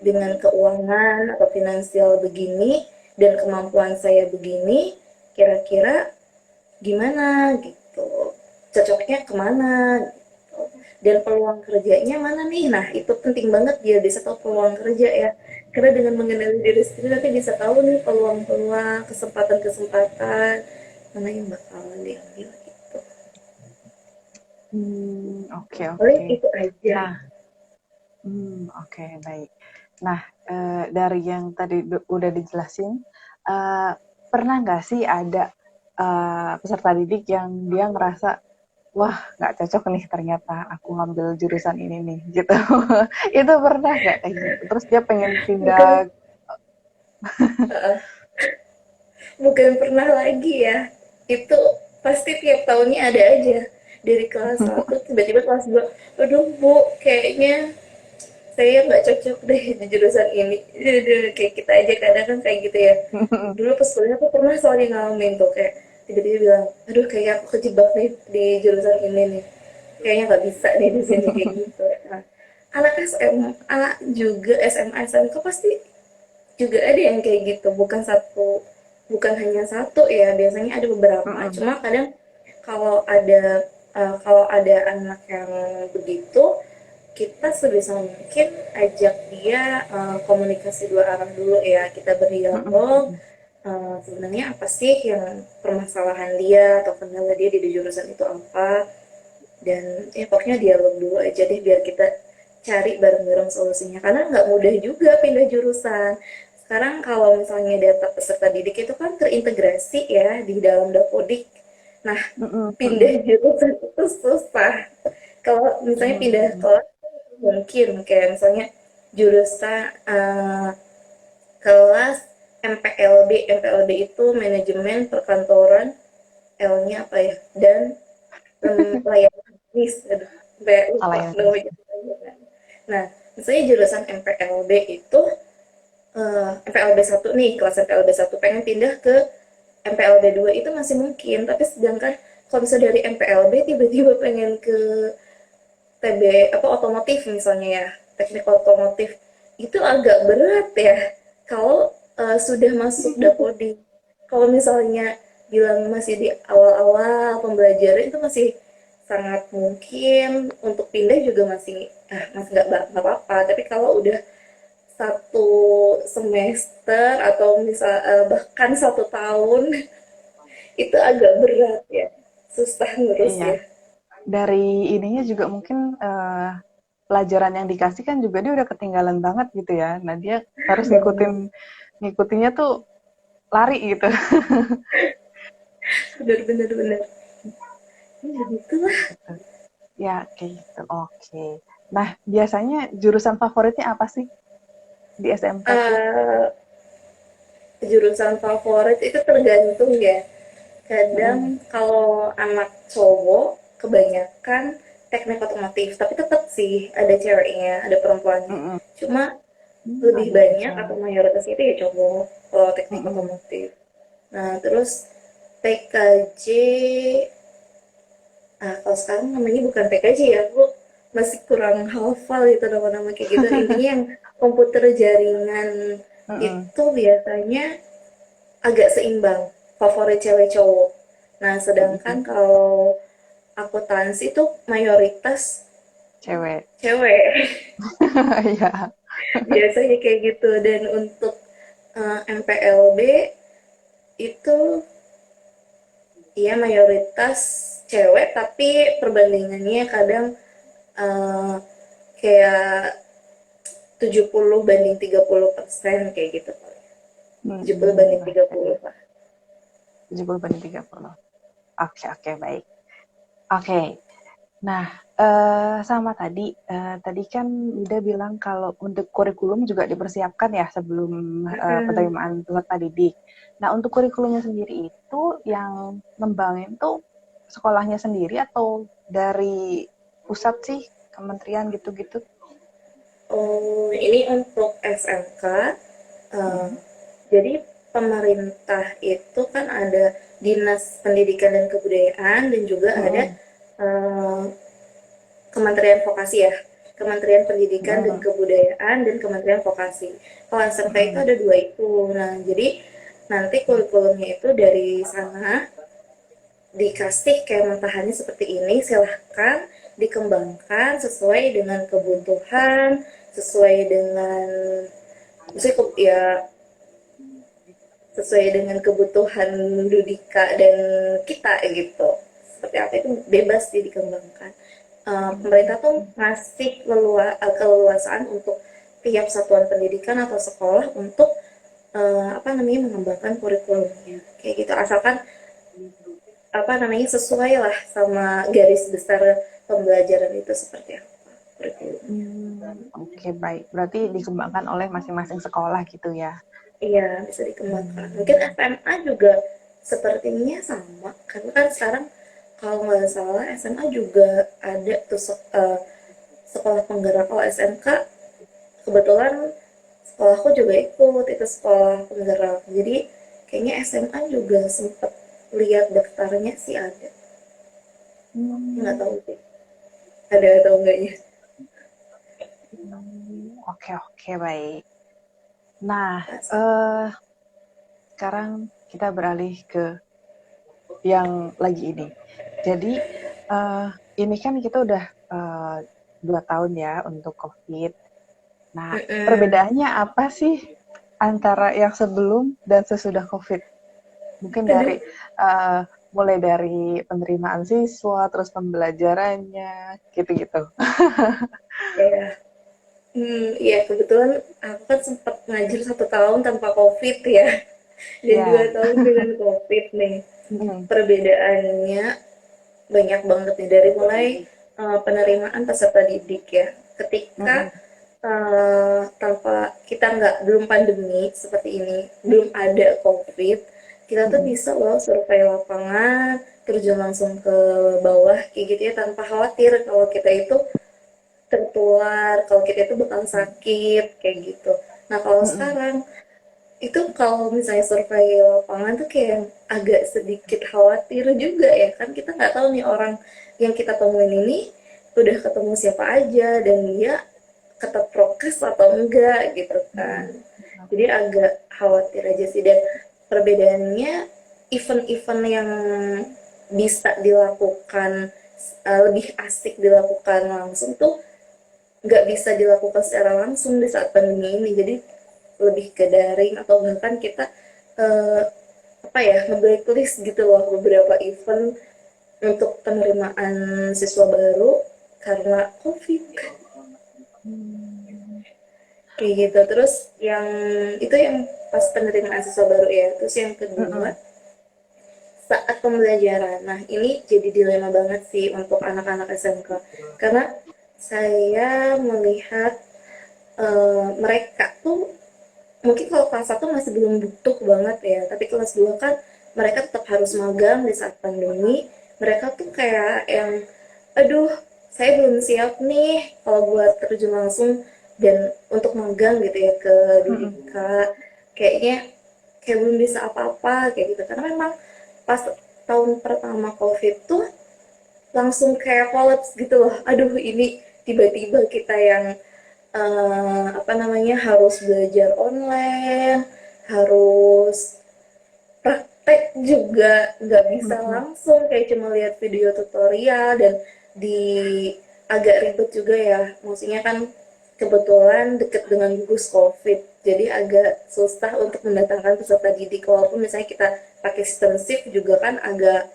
[SPEAKER 2] dengan keuangan atau finansial begini dan kemampuan saya begini, kira-kira gimana gitu, cocoknya kemana gitu. Dan peluang kerjanya mana nih, nah itu penting banget dia bisa tahu peluang kerja ya, karena dengan mengenali diri sendiri nanti bisa tahu nih peluang-peluang, kesempatan-kesempatan mana yang bakal diambil gitu.
[SPEAKER 1] Hmm, oke,
[SPEAKER 2] Paling
[SPEAKER 1] oke.
[SPEAKER 2] itu aja.
[SPEAKER 1] Nah, oke, baik. Nah, dari yang tadi udah dijelasin, eh, pernah nggak sih ada peserta didik yang dia ngerasa, wah, nggak cocok nih ternyata aku ngambil jurusan ini nih, gitu. Itu pernah nggak kayak gitu? Terus dia pengen
[SPEAKER 2] Bukan
[SPEAKER 1] pindah.
[SPEAKER 2] uh, bukan pernah lagi ya, itu pasti tiap tahunnya ada aja, dari kelas satu tiba-tiba kelas 2, aduh bu kayaknya saya nggak cocok deh di jurusan ini. Kayak kita aja kadang kan kayak gitu ya. Dulu pas kuliah aku pernah soalnya ngalamin tuh kayak tiba-tiba bilang, aduh kayak aku kejebak nih di jurusan ini nih, kayaknya nggak bisa nih di sini kayak gitu. Nah, anak SMA juga SMA SMK pasti juga ada yang kayak gitu, bukan hanya satu ya, biasanya ada beberapa.
[SPEAKER 1] Mm-mm.
[SPEAKER 2] Cuma kadang kalau ada anak yang begitu, kita sebisa mungkin ajak dia komunikasi dua arah dulu ya, kita berdialog,
[SPEAKER 1] Mm-mm.
[SPEAKER 2] sebenarnya apa sih yang permasalahan dia atau kendala dia di jurusan itu apa, dan ya pokoknya dialog dulu aja deh biar kita cari bareng-bareng solusinya, karena nggak mudah juga pindah jurusan. Sekarang kalau misalnya data peserta didik itu kan terintegrasi ya di dalam Dapodik. Nah,
[SPEAKER 1] Mm-mm.
[SPEAKER 2] pindah
[SPEAKER 1] Mm-mm.
[SPEAKER 2] jurusan itu susah. Kalau misalnya pindah
[SPEAKER 1] Mm.
[SPEAKER 2] kelas mungkin kayak misalnya jurusan kelas MPLB. MPLB itu manajemen perkantoran, L-nya apa ya? Dan layanan bisnis. Aduh, sampai lupa
[SPEAKER 1] Layanan
[SPEAKER 2] namanya.
[SPEAKER 1] bisnis.
[SPEAKER 2] Nah, misalnya jurusan MPLB itu MPLB 1 nih, kelas MPLB 1 pengen pindah ke MPLB 2 itu masih mungkin, tapi sedangkan kalau misalnya dari MPLB tiba-tiba pengen ke TB apa otomotif misalnya ya, teknik otomotif, itu agak berat ya kalau sudah masuk Dapodi. Kalau misalnya bilang masih di awal-awal pembelajaran itu masih sangat mungkin untuk pindah juga masih masih nggak apa-apa, tapi kalau udah satu semester atau misal bahkan 1 tahun itu agak berat ya, susah
[SPEAKER 1] Iya.
[SPEAKER 2] ngurusnya.
[SPEAKER 1] Dari ininya juga mungkin pelajaran yang dikasih kan juga dia udah ketinggalan banget gitu ya. Nah, dia harus ngikutinnya tuh lari gitu.
[SPEAKER 2] Bener-bener ya gitulah.
[SPEAKER 1] Gitu. Ya, kayak gitu. Oke. Nah, biasanya jurusan favoritnya apa sih di SMK tuh?
[SPEAKER 2] Eh, jurusan favorit itu tergantung ya.
[SPEAKER 1] Mm-mm.
[SPEAKER 2] Kadang kalau anak cowok kebanyakan teknik otomotif, tapi tetap sih ada ceweknya, ada perempuannya.
[SPEAKER 1] Mm-mm.
[SPEAKER 2] Cuma lebih
[SPEAKER 1] Ada juga
[SPEAKER 2] banyak atau
[SPEAKER 1] cewek.
[SPEAKER 2] mayoritas itu ya cowok kalau teknik
[SPEAKER 1] Mm-mm.
[SPEAKER 2] otomotif. Nah, terus PKJ, kalau sekarang namanya bukan PKJ ya, aku masih kurang hafal itu nama-nama kayak gitu. Intinya yang komputer jaringan
[SPEAKER 1] Mm-mm.
[SPEAKER 2] itu biasanya agak seimbang, favorit cewek cowok. Nah, sedangkan
[SPEAKER 1] Mm-mm.
[SPEAKER 2] kalau akuntansi itu mayoritas
[SPEAKER 1] Cewek.
[SPEAKER 2] cewek.
[SPEAKER 1] Iya.
[SPEAKER 2] Biasanya kayak gitu. Dan untuk MPLB itu ya mayoritas cewek, tapi perbandingannya kadang eh, kayak 70 banding 30% kayak gitu. 70 banding tiga
[SPEAKER 1] Oke.
[SPEAKER 2] puluh lah.
[SPEAKER 1] 70 banding 30. Oke, oke, baik. Oke. Nah, sama tadi kan udah bilang kalau untuk kurikulum juga dipersiapkan ya sebelum
[SPEAKER 2] Mm-mm.
[SPEAKER 1] penerimaan peserta didik. Nah, untuk kurikulumnya sendiri itu yang ngembangin tuh sekolahnya sendiri atau dari pusat sih, kementerian gitu-gitu?
[SPEAKER 2] Oh, ini untuk SMK. eh,
[SPEAKER 1] Mm-mm.
[SPEAKER 2] jadi pemerintah itu kan ada Dinas Pendidikan dan Kebudayaan dan juga ada
[SPEAKER 1] Mm-mm.
[SPEAKER 2] eh, Kementerian Vokasi ya. Kementerian Pendidikan dan
[SPEAKER 1] Mm-mm.
[SPEAKER 2] Kebudayaan dan Kementerian Vokasi. Kalau SMK itu
[SPEAKER 1] Mm-mm.
[SPEAKER 2] ada dua itu. Nah, jadi nanti kurikulumnya itu dari sana dikasih kayak mentahannya seperti ini, silahkan dikembangkan sesuai dengan kebutuhan, sesuai dengan maksudnya ya sesuai dengan kebutuhan Dudika dan kita gitu. Seperti apa itu bebas sih dikembangkan. Pemerintah tuh ngasih keleluasaan untuk tiap satuan pendidikan atau sekolah untuk apa namanya mengembangkan kurikulumnya kayak gitu, asalkan apa namanya sesuai lah sama garis besar pembelajaran itu seperti apa kurikulum.
[SPEAKER 1] Oke, baik. Berarti dikembangkan oleh masing-masing sekolah gitu ya.
[SPEAKER 2] Iya, bisa dikembangkan. Mungkin
[SPEAKER 1] Hmm.
[SPEAKER 2] SMA juga sepertinya sama, karena kan sekarang kalau nggak salah SMA juga ada tuh sekolah penggerak. Kalau SMK kebetulan sekolahku juga ikut itu sekolah penggerak. Jadi kayaknya SMA juga sempet lihat daftarnya sih ada. Nggak
[SPEAKER 1] Hmm.
[SPEAKER 2] tahu sih ada atau enggaknya.
[SPEAKER 1] Oke, oke, baik. Nah,
[SPEAKER 2] Pas.
[SPEAKER 1] eh sekarang kita beralih ke yang lagi ini. Jadi, eh ini kan kita udah 2 tahun ya untuk COVID. Nah,
[SPEAKER 2] Mm-mm.
[SPEAKER 1] perbedaannya apa sih antara yang sebelum dan sesudah COVID? Mungkin
[SPEAKER 2] Aduh,
[SPEAKER 1] dari eh, mulai dari penerimaan siswa, terus pembelajarannya, gitu-gitu.
[SPEAKER 2] ya. Iya kebetulan aku kan sempat ngajar 1 tahun tanpa COVID ya, dan dua
[SPEAKER 1] Ya.
[SPEAKER 2] tahun dengan COVID nih.
[SPEAKER 1] Mm-mm.
[SPEAKER 2] Perbedaannya banyak banget nih dari mulai penerimaan peserta didik ya. Ketika
[SPEAKER 1] Mm-mm.
[SPEAKER 2] tanpa kita nggak belum pandemi seperti ini, belum ada COVID, kita tuh
[SPEAKER 1] Mm-mm.
[SPEAKER 2] bisa loh survei lapangan, terjun langsung ke bawah kayak gitu ya tanpa khawatir kalau kita itu tertular, kalau kita itu bakal sakit kayak gitu. Nah kalau
[SPEAKER 1] Mm-mm.
[SPEAKER 2] sekarang itu kalau misalnya survei lapangan tuh kayak agak sedikit khawatir juga ya kan, kita nggak tahu nih orang yang kita temuin ini udah ketemu siapa aja dan dia ketat prokes atau enggak gitu kan.
[SPEAKER 1] Mm-mm.
[SPEAKER 2] Jadi agak khawatir aja sih. Dan perbedaannya event-event yang bisa dilakukan lebih asik dilakukan langsung tuh nggak bisa dilakukan secara langsung di saat pandemi ini, jadi lebih ke daring atau bahkan kita eh, apa ya nge-blacklist gitu loh beberapa event untuk penerimaan siswa baru karena COVID
[SPEAKER 1] Hmm.
[SPEAKER 2] kayak gitu. Terus yang itu yang pas penerimaan siswa baru ya, terus yang kedua
[SPEAKER 1] Mm-mm.
[SPEAKER 2] saat pembelajaran. Nah, ini jadi dilema banget sih untuk anak-anak SMK karena saya melihat mereka tuh mungkin kalau kelas 1 masih belum butuh banget ya, tapi kelas 2 kan mereka tetap harus magang di saat pandemi. Mereka tuh kayak yang aduh saya belum siap nih kalau buat terjun langsung dan untuk magang gitu ya ke Dudika, kayaknya kayak belum bisa apa-apa kayak gitu karena memang pas tahun pertama COVID tuh langsung kayak kolaps gitu loh. Aduh, ini tiba-tiba kita yang apa namanya harus belajar online, harus praktek juga nggak bisa langsung kayak cuma lihat video tutorial dan di agak ribet juga ya. Maksudnya kan kebetulan deket dengan gugus COVID, jadi agak susah untuk mendatangkan peserta didik. Walaupun misalnya kita pakai sistem shift juga kan agak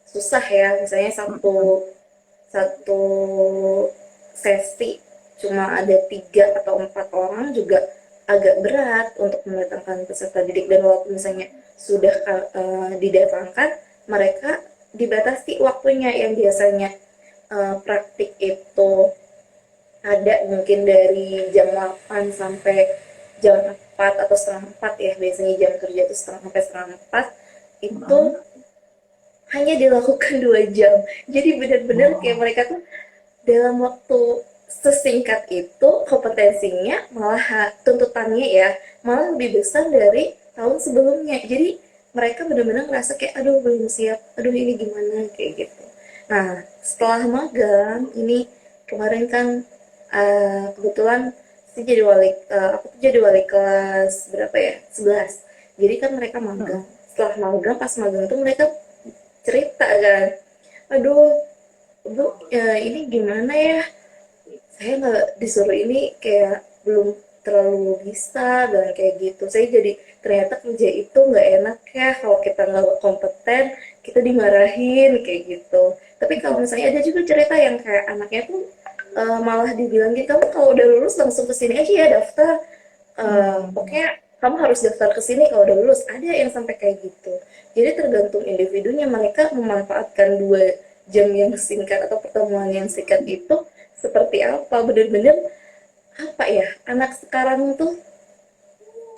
[SPEAKER 2] susah ya. Misalnya satu satu sesi cuma ada 3 atau 4 orang juga agak berat untuk mendatangkan peserta didik dan walaupun misalnya sudah didatangkan mereka dibatasi waktunya yang biasanya praktik itu ada mungkin dari jam 8 sampai jam 4 atau setengah 4 ya biasanya jam kerja itu setengah 4 itu hanya dilakukan 2 jam jadi benar-benar kayak
[SPEAKER 1] Wow.
[SPEAKER 2] mereka tuh dalam waktu sesingkat itu kompetensinya malah tuntutannya ya malah lebih besar dari tahun sebelumnya jadi mereka benar-benar ngerasa kayak aduh belum siap aduh ini gimana kayak gitu. Nah setelah magang ini kemarin kan kebetulan saya jadi aku tuh jadi wali kelas berapa ya 11 jadi kan mereka magang setelah magang pas magang tuh mereka cerita kan aduh Bu, ini gimana ya? Saya nggak disuruh ini kayak belum terlalu bisa dan kayak gitu. Saya jadi ternyata kerja itu nggak enak ya kalau kita nggak kompeten, kita dimarahin kayak gitu. Tapi kalau misalnya ada juga cerita yang kayak anaknya tuh malah dibilang gitu, kamu kalau udah lulus langsung ke sini aja ya daftar. Pokoknya kamu harus daftar ke sini kalau udah lulus. Ada yang sampai kayak gitu. Jadi tergantung individunya mereka memanfaatkan 2 jam yang singkat atau pertemuan yang singkat itu seperti apa bener-bener apa ya anak sekarang tuh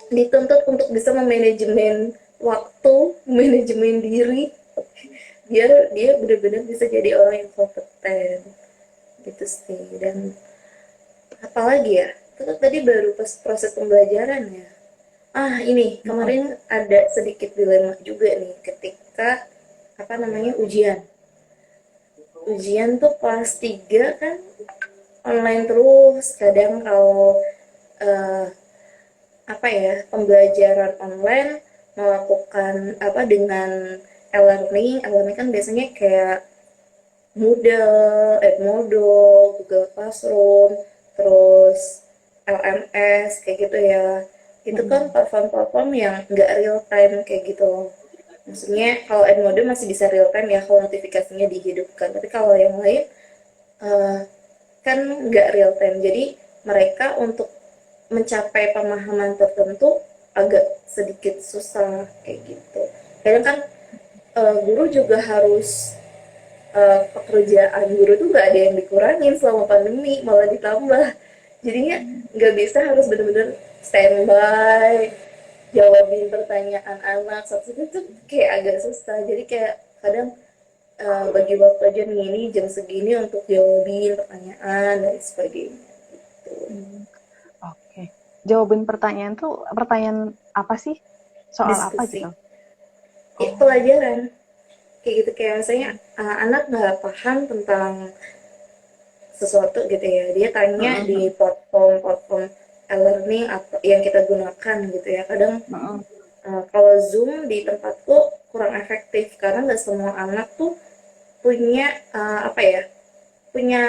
[SPEAKER 2] dituntut untuk bisa memanajemen waktu manajemen diri biar dia bener-bener bisa jadi orang yang kompeten gitu sih dan apalagi ya itu kan tadi baru pas proses pembelajaran ya ini kemarin ada sedikit dilema juga nih ketika apa namanya ujian ujian tuh kelas 3 kan online terus kadang kalau eh, apa ya pembelajaran online melakukan apa dengan e-learning kan biasanya kayak Moodle, Edmodo, Google Classroom, terus LMS kayak gitu ya. Itu kan platform-platform yang nggak real time kayak gitu loh. Maksudnya kalau Edmodo masih bisa real time ya kalau notifikasinya dihidupkan. Tapi kalau yang lain eh, kan nggak real time jadi mereka untuk mencapai pemahaman tertentu agak sedikit susah kayak gitu kadang kan guru juga harus pekerjaan guru tuh nggak ada yang dikurangin selama pandemi malah ditambah jadinya nggak bisa harus bener-bener standby jawabin pertanyaan anak satu itu kayak agak susah jadi kayak kadang bagi waktu aja nih ini jam segini untuk jawabin pertanyaan dan sebagainya gitu.
[SPEAKER 1] Oke. Jawabin pertanyaan tuh pertanyaan apa sih? Soal apa
[SPEAKER 2] Diskusi
[SPEAKER 1] gitu?
[SPEAKER 2] ya
[SPEAKER 1] Oh.
[SPEAKER 2] pelajaran kayak gitu kayak misalnya anak nggak paham tentang sesuatu gitu ya dia tanya di platform-platform e-learning atau yang kita gunakan gitu ya kadang kalau Zoom di tempatku kurang efektif karena nggak semua anak tuh punya apa ya punya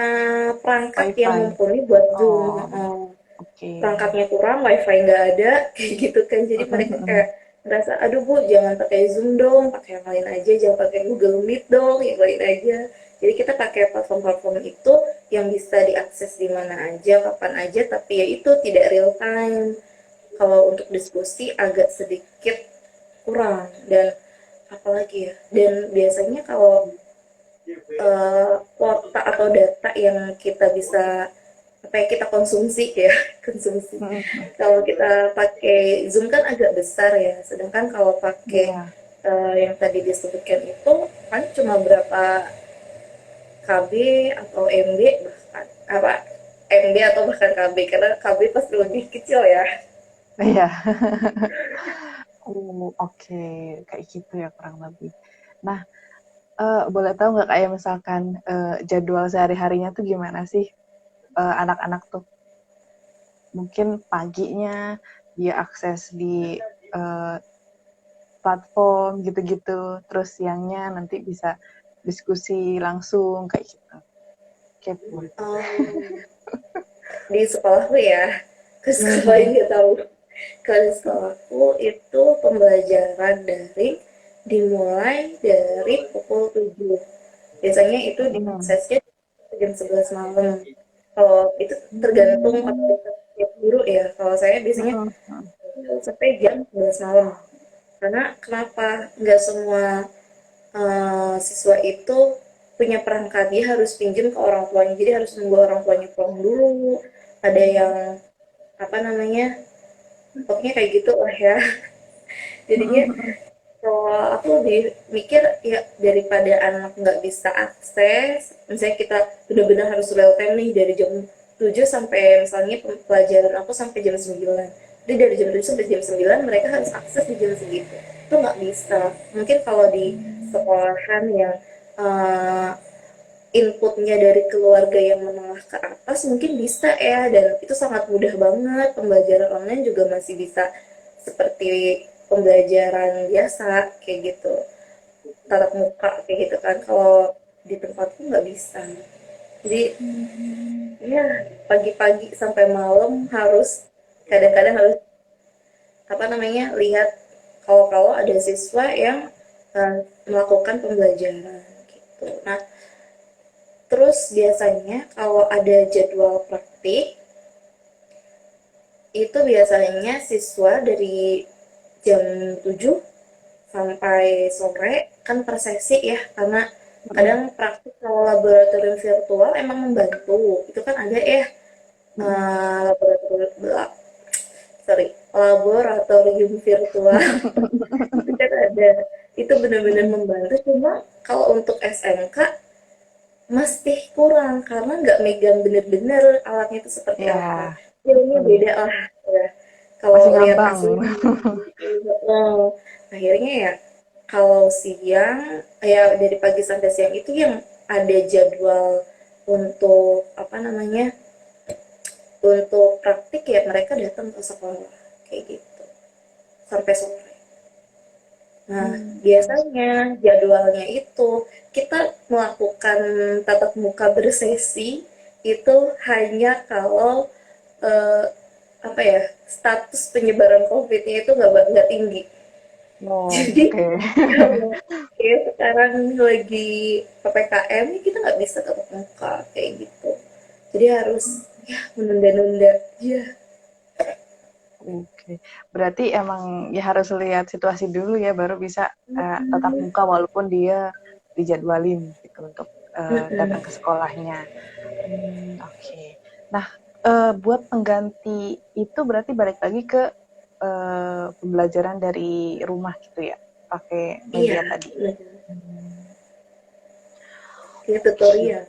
[SPEAKER 2] perangkat yang
[SPEAKER 1] Wifi.
[SPEAKER 2] mumpuni buat Zoom
[SPEAKER 1] Oh, oke.
[SPEAKER 2] perangkatnya kurang, wifi nggak ada, kayak gitu kan. Jadi mereka kayak ngerasa, aduh bu, jangan pakai Zoom dong, pakai yang lain aja, jangan pakai Google Meet dong, yang lain aja. Jadi kita pakai platform-platform itu yang bisa diakses di mana aja, kapan aja, tapi ya itu tidak real time. Kalau untuk diskusi agak sedikit kurang dan apalagi ya. Dan biasanya kalau kuota atau data yang kita bisa apa ya kita konsumsi ya konsumsi kalau kita pakai Zoom kan agak besar ya sedangkan kalau pakai
[SPEAKER 1] Iya.
[SPEAKER 2] yang tadi disebutkan itu kan cuma berapa KB atau MB, bahkan apa, MB atau bahkan KB, karena KB pasti lebih kecil ya.
[SPEAKER 1] Iya. Oke. Kayak gitu ya kurang lebih. Nah, boleh tahu nggak kayak misalkan jadwal sehari-harinya tuh gimana sih anak-anak tuh? Mungkin paginya dia akses di eh, platform gitu-gitu, terus siangnya nanti bisa diskusi langsung kayak gitu. Kepo.
[SPEAKER 2] Di sekolahku ya, ke sekolah lain nggak tahu. Kalau di sekolahku itu pembelajaran daring dimulai dari pukul 7. Biasanya itu di
[SPEAKER 1] Mm-mm.
[SPEAKER 2] aksesnya jam 11 malam. Kalau itu tergantung
[SPEAKER 1] Hmm.
[SPEAKER 2] otoritas tiap guru ya. Kalau saya biasanya
[SPEAKER 1] Mm-mm. Mm-mm.
[SPEAKER 2] sampai jam 11 malam. Karena kenapa nggak semua siswa itu punya perangkat, dia harus pinjam ke orang tuanya, jadi harus nunggu orang tuanya pulang dulu, ada yang apa namanya, pokoknya kayak gitu lah ya. Jadinya
[SPEAKER 1] Mm-mm. Mm-mm.
[SPEAKER 2] kalau aku lebih mikir ya, daripada anak nggak bisa akses, misalnya kita benar-benar harus real time nih dari jam 7 sampai misalnya pelajaran aku sampai jam 9, jadi dari jam 7 sampai jam 9 mereka harus akses di jam segitu, itu nggak bisa. Mungkin kalau di sekolahan yang uh, inputnya dari keluarga yang menengah ke atas mungkin bisa ya, dan itu sangat mudah banget, pembelajaran online juga masih bisa seperti pembelajaran biasa kayak gitu, tatap muka kayak gitu kan. Kalau di tempatku nggak bisa, jadi ya pagi-pagi sampai malam harus, kadang-kadang harus apa namanya, lihat kalau ada siswa yang melakukan pembelajaran gitu. Nah, terus biasanya kalau ada jadwal praktik, itu biasanya siswa dari jam 7 sampai sore, kan per sesi ya, karena
[SPEAKER 1] Mm-mm.
[SPEAKER 2] kadang praktik kalau laboratorium virtual emang membantu. Itu kan ada ya
[SPEAKER 1] Mm-mm.
[SPEAKER 2] laboratorium, sorry, laboratorium virtual. Itu kan ada, itu benar-benar
[SPEAKER 1] Mm-mm.
[SPEAKER 2] membantu. Cuma kalau untuk SMK masih kurang karena nggak megang bener-bener alatnya itu seperti apa.
[SPEAKER 1] Ya,
[SPEAKER 2] Ilmunya beda
[SPEAKER 1] betul.
[SPEAKER 2] lah ya. Kalau
[SPEAKER 1] Masih
[SPEAKER 2] lihat
[SPEAKER 1] ngambang.
[SPEAKER 2] asli, akhirnya ya kalau siang, ya dari pagi sampai siang itu yang ada jadwal untuk apa namanya, untuk praktik ya mereka datang ke sekolah kayak gitu sampai sore. Nah, biasanya jadwalnya itu kita melakukan tatap muka bersesi itu hanya kalau eh, apa ya, status penyebaran COVID-nya itu nggak tinggi.
[SPEAKER 1] Oh,
[SPEAKER 2] Jadi
[SPEAKER 1] oke.
[SPEAKER 2] kalau kayak sekarang lagi PPKM ini kita nggak bisa tatap muka kayak gitu. Jadi harus ya menunda-nunda. Ya,
[SPEAKER 1] Oke. Berarti emang ya harus lihat situasi dulu ya, baru bisa tatap muka walaupun dia dijadwalin gitu untuk datang ke sekolahnya. Oke. Nah, buat pengganti itu berarti balik lagi ke pembelajaran dari rumah gitu ya, pakai
[SPEAKER 2] iya,
[SPEAKER 1] media tadi.
[SPEAKER 2] benar.
[SPEAKER 1] Hmm,
[SPEAKER 2] Kayak
[SPEAKER 1] oke,
[SPEAKER 2] tutorial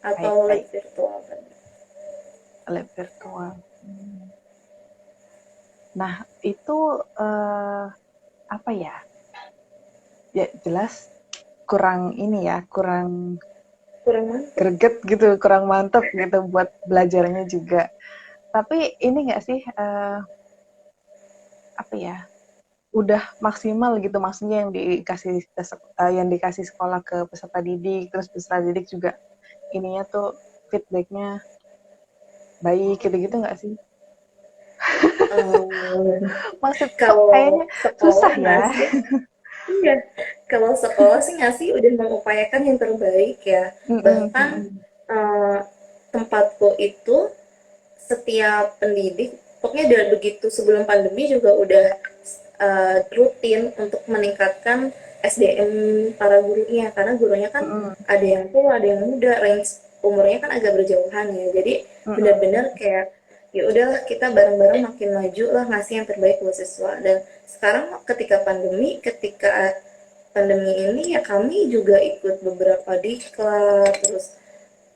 [SPEAKER 1] baik
[SPEAKER 2] atau lab
[SPEAKER 1] baik.
[SPEAKER 2] virtual kan.
[SPEAKER 1] Lab virtual. Nah, itu apa ya? Ya jelas kurang ini ya, kurang
[SPEAKER 2] Kurang mantap.
[SPEAKER 1] greget gitu, kurang mantep gitu buat belajarnya juga. Tapi ini nggak sih, apa ya, udah maksimal gitu maksudnya yang dikasih sekolah ke peserta didik, terus peserta didik juga ininya tuh feedbacknya baik gitu-gitu nggak sih?
[SPEAKER 2] Eee,
[SPEAKER 1] Maksud kok
[SPEAKER 2] kalau
[SPEAKER 1] kayaknya
[SPEAKER 2] sekolah
[SPEAKER 1] susah ya?
[SPEAKER 2] ngasih, iya, kalau sekolah sih ngasih udah mengupayakan yang terbaik ya.
[SPEAKER 1] Mm-mm,
[SPEAKER 2] Bahkan,
[SPEAKER 1] mm-mm.
[SPEAKER 2] eee, tempatku itu setiap pendidik, pokoknya dari begitu sebelum pandemi juga udah rutin untuk meningkatkan SDM para gurunya, karena gurunya kan
[SPEAKER 1] Mm-mm,
[SPEAKER 2] ada yang tua, ada yang muda, range umurnya kan agak berjauhan ya. Jadi benar-benar
[SPEAKER 1] mm-mm.
[SPEAKER 2] kayak ya udahlah kita bareng-bareng makin maju lah, ngasih yang terbaik buat siswa. Dan sekarang ketika pandemi, ketika pandemi ini ya kami juga ikut beberapa diklat, terus